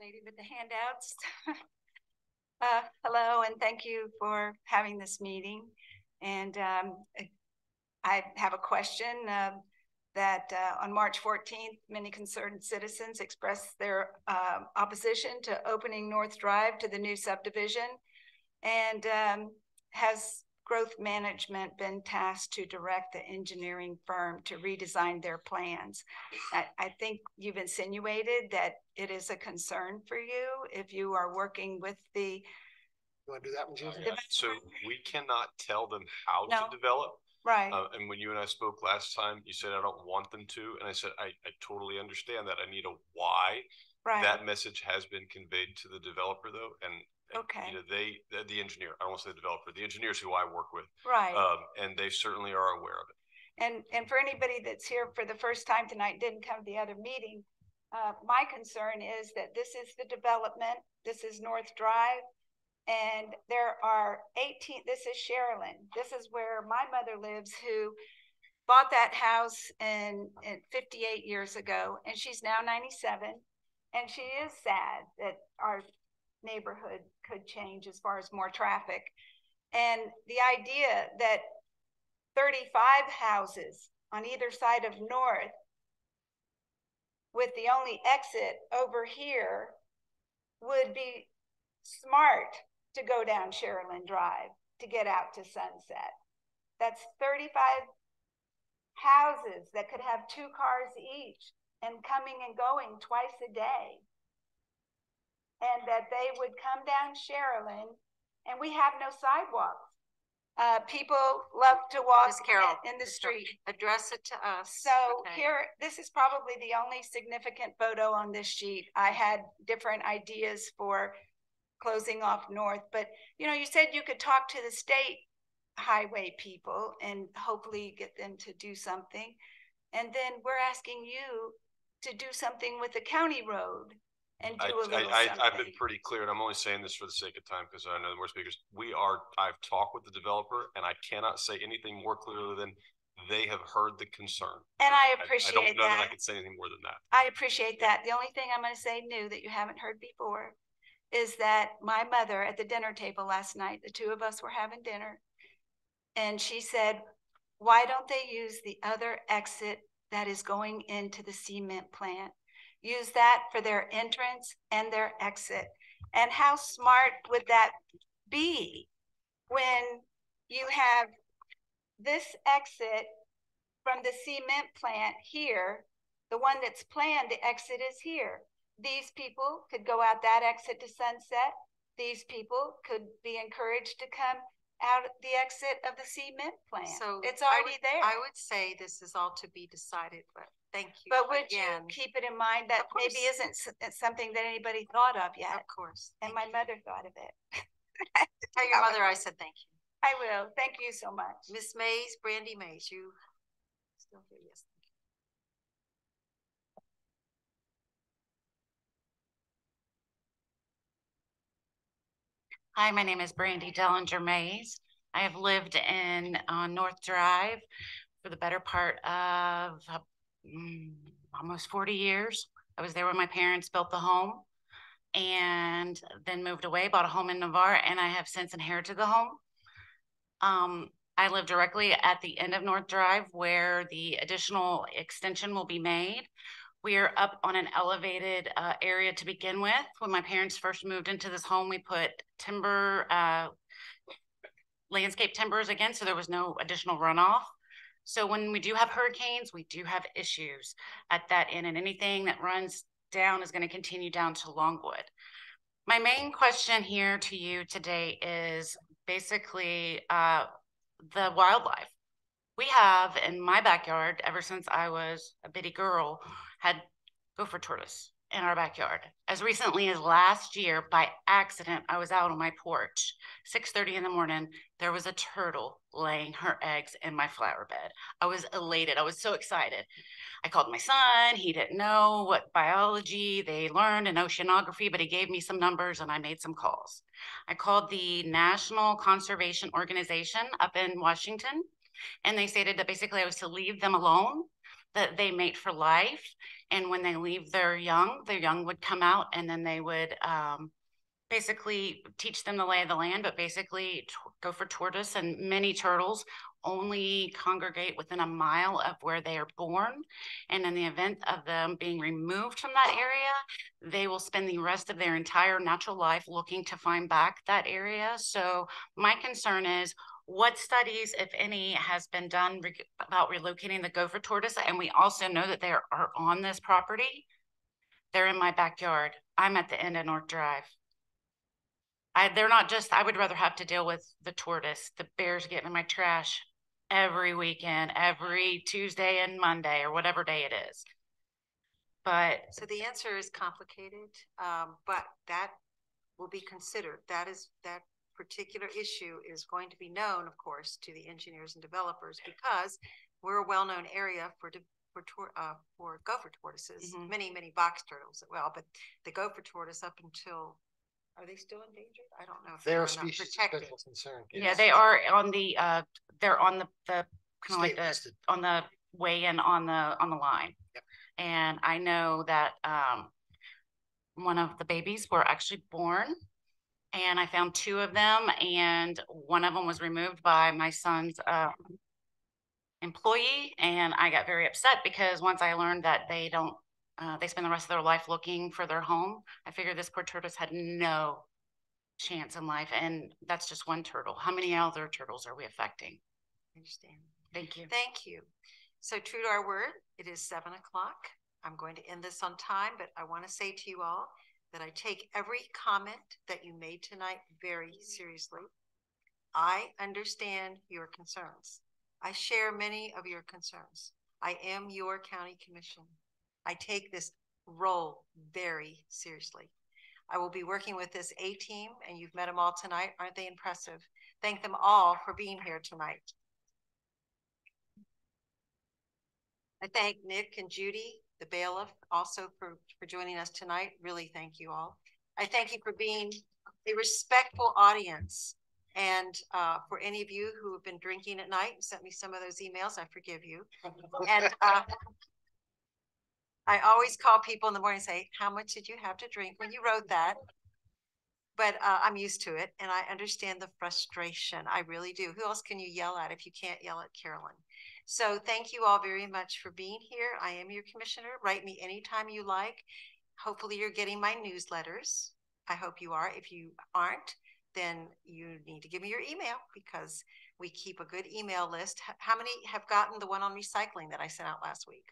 Lady with the handouts. Hello, and thank you for having this meeting. And I have a question. that on March 14th, many concerned citizens expressed their opposition to opening North Drive to the new subdivision. And has growth management been tasked to direct the engineering firm to redesign their plans? I think you've insinuated that it is a concern for you if you are working with the. You want to do that one, Jim? So we cannot tell them how to develop. Right. And when you and I spoke last time, you said, I don't want them to. And I said, I totally understand that. I need a why. Right. That message has been conveyed to the developer, though. And okay. You know, the engineer, I don't want to say the developer, the engineers who I work with. Right. And they certainly are aware of it. And for anybody that's here for the first time tonight, didn't come to the other meeting, my concern is that this is the development. This is North Drive. And there are 18, this is Sherilyn. This is where my mother lives, who bought that house in 58 years ago, and she's now 97. And she is sad that our neighborhood could change as far as more traffic. And the idea that 35 houses on either side of North, with the only exit over here, would be smart to go down Sherilyn Drive to get out to Sunset. That's 35 houses that could have 2 cars each and coming and going twice a day. And that they would come down Sherilyn, and we have no sidewalks. People love to walk in the street. Address it to us. So here, this is probably the only significant photo on this sheet. I had different ideas for closing off North, but you know, you said you could talk to the state highway people and hopefully get them to do something. And then we're asking you to do something with the county road and do a little something. I've been pretty clear, and I'm only saying this for the sake of time because I know more speakers. I've talked with the developer, and I cannot say anything more clearly than they have heard the concern. And I appreciate that. I don't know that I can say anything more than that. I appreciate that. The only thing I'm going to say new that you haven't heard before is that my mother at the dinner table last night, the 2 of us were having dinner, and she said, why don't they use the other exit that is going into the cement plant? Use that for their entrance and their exit. And how smart would that be when you have this exit from the cement plant here, the one that's planned, the exit is here. These people could go out that exit to Sunset. These people could be encouraged to come out the exit of the cement plant. So it's already there. I would say this is all to be decided, but thank you. But would you keep it in mind that maybe isn't something that anybody thought of yet? Of course. And my mother thought of it. Tell your mother I said thank you. I will. Thank you so much. Miss Mays, Brandy Mays, you still here? Yes. Hi, my name is Brandy Dellinger Mays. I have lived in North Drive for the better part of almost 40 years. I was there when my parents built the home and then moved away, bought a home in Navarre, and I have since inherited the home. I live directly at the end of North Drive where the additional extension will be made. We are up on an elevated area to begin with. When my parents first moved into this home, we put timber, landscape timbers again, so there was no additional runoff. So when we do have hurricanes, we do have issues at that end, and anything that runs down is going to continue down to Longwood. My main question here to you today is basically the wildlife. We have in my backyard, ever since I was a bitty girl, had gopher tortoise in our backyard. As recently as last year, by accident, I was out on my porch, 6:30 in the morning, there was a turtle laying her eggs in my flower bed. I was elated. I was so excited. I called my son. He didn't know what biology they learned in oceanography, but he gave me some numbers and I made some calls. I called the National Conservation Organization up in Washington, and they stated that basically I was to leave them alone, that they mate for life. And when they leave their young would come out and then they would basically teach them the lay of the land, but basically go for tortoise, and many turtles only congregate within a mile of where they are born. And in the event of them being removed from that area, they will spend the rest of their entire natural life looking to find back that area. So my concern is, what studies, if any, has been done about relocating the gopher tortoise? And we also know that they are on this property. They're in my backyard. I'm at the end of North Drive. They're not just, I would rather have to deal with the tortoise, the bears getting in my trash every weekend, every Tuesday and Monday, or whatever day it is. But so the answer is complicated, but that will be considered. That particular issue is going to be known, of course, to the engineers and developers, because we're a well-known area for gopher tortoises, many box turtles as well, but the gopher tortoise up until, are they still endangered? I don't know if they're a species of special concern. Yeah, they are on the they're on the kind of like on the way in on the line. Yep. And I know that one of the babies were actually born, and I found 2 of them, and one of them was removed by my son's employee, and I got very upset because once I learned that they don't they spend the rest of their life looking for their home, I figured this poor tortoise had no chance in life, and that's just one turtle. How many other turtles are we affecting? I understand. Thank you. Thank you. So true to our word, it is 7 o'clock. I'm going to end this on time, but I want to say to you all that I take every comment that you made tonight very seriously. I understand your concerns. I share many of your concerns. I am your county commission. I take this role very seriously. I will be working with this A team, and you've met them all tonight. Aren't they impressive? Thank them all for being here tonight. I thank Nick and Judy, the bailiff, also for joining us tonight. Really thank you all. I thank you for being a respectful audience. And for any of you who have been drinking at night and sent me some of those emails, I forgive you. And I always call people in the morning and say, how much did you have to drink when you wrote that? But I'm used to it, and I understand the frustration. I really do. Who else can you yell at if you can't yell at Carolyn? So thank you all very much for being here. I am your commissioner. Write me anytime you like. Hopefully you're getting my newsletters. I hope you are. If you aren't, then you need to give me your email, because we keep a good email list. How many have gotten the one on recycling that I sent out last week?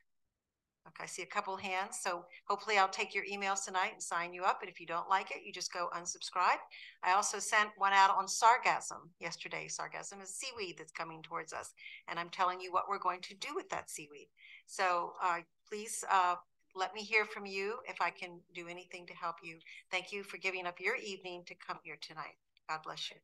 Okay, I see a couple of hands. So hopefully I'll take your emails tonight and sign you up. But if you don't like it, you just go unsubscribe. I also sent one out on sargassum yesterday. Sargassum is seaweed that's coming towards us. And I'm telling you what we're going to do with that seaweed. So please let me hear from you if I can do anything to help you. Thank you for giving up your evening to come here tonight. God bless you.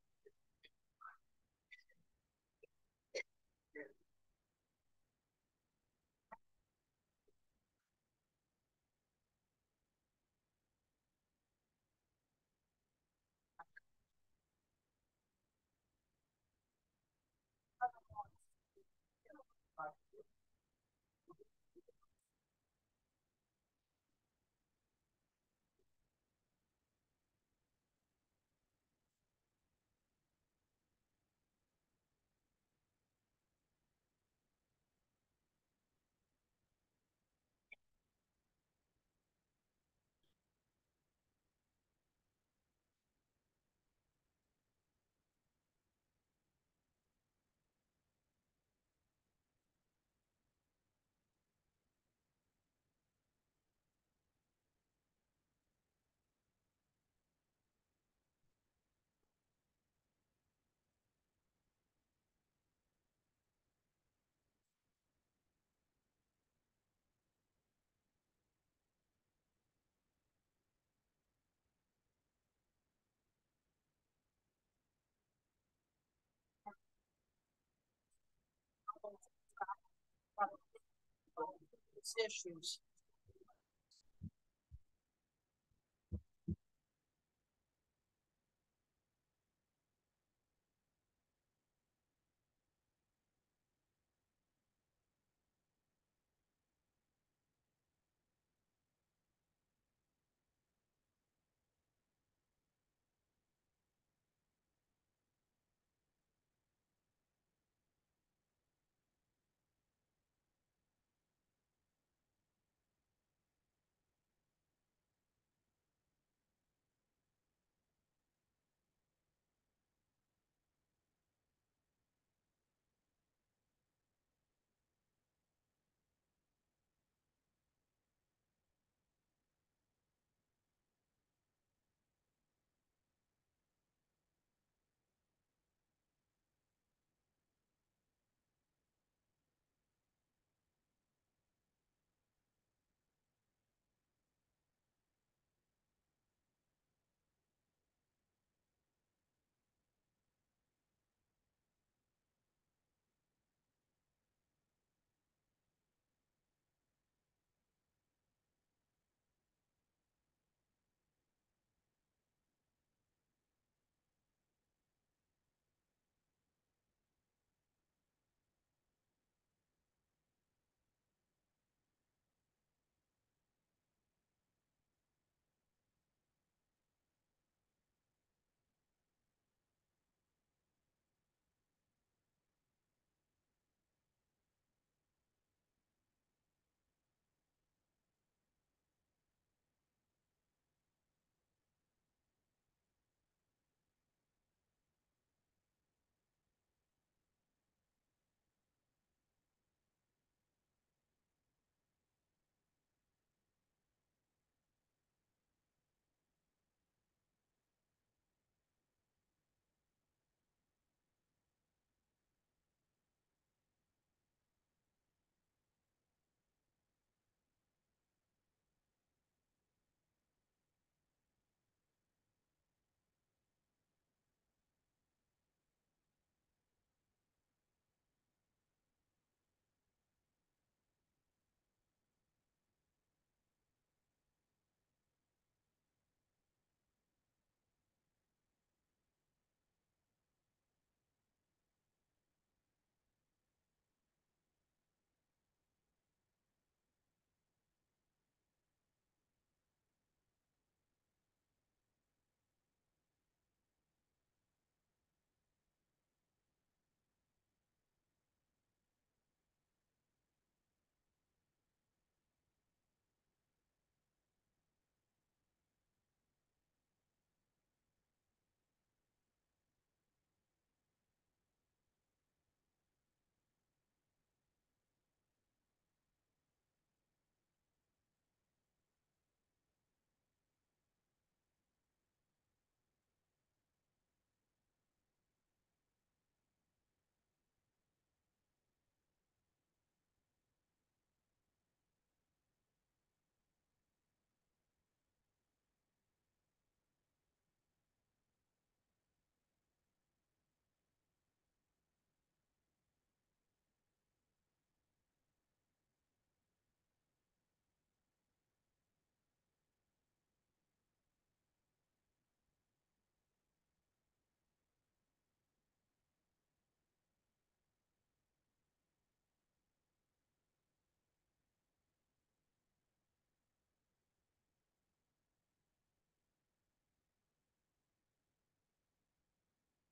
Issues.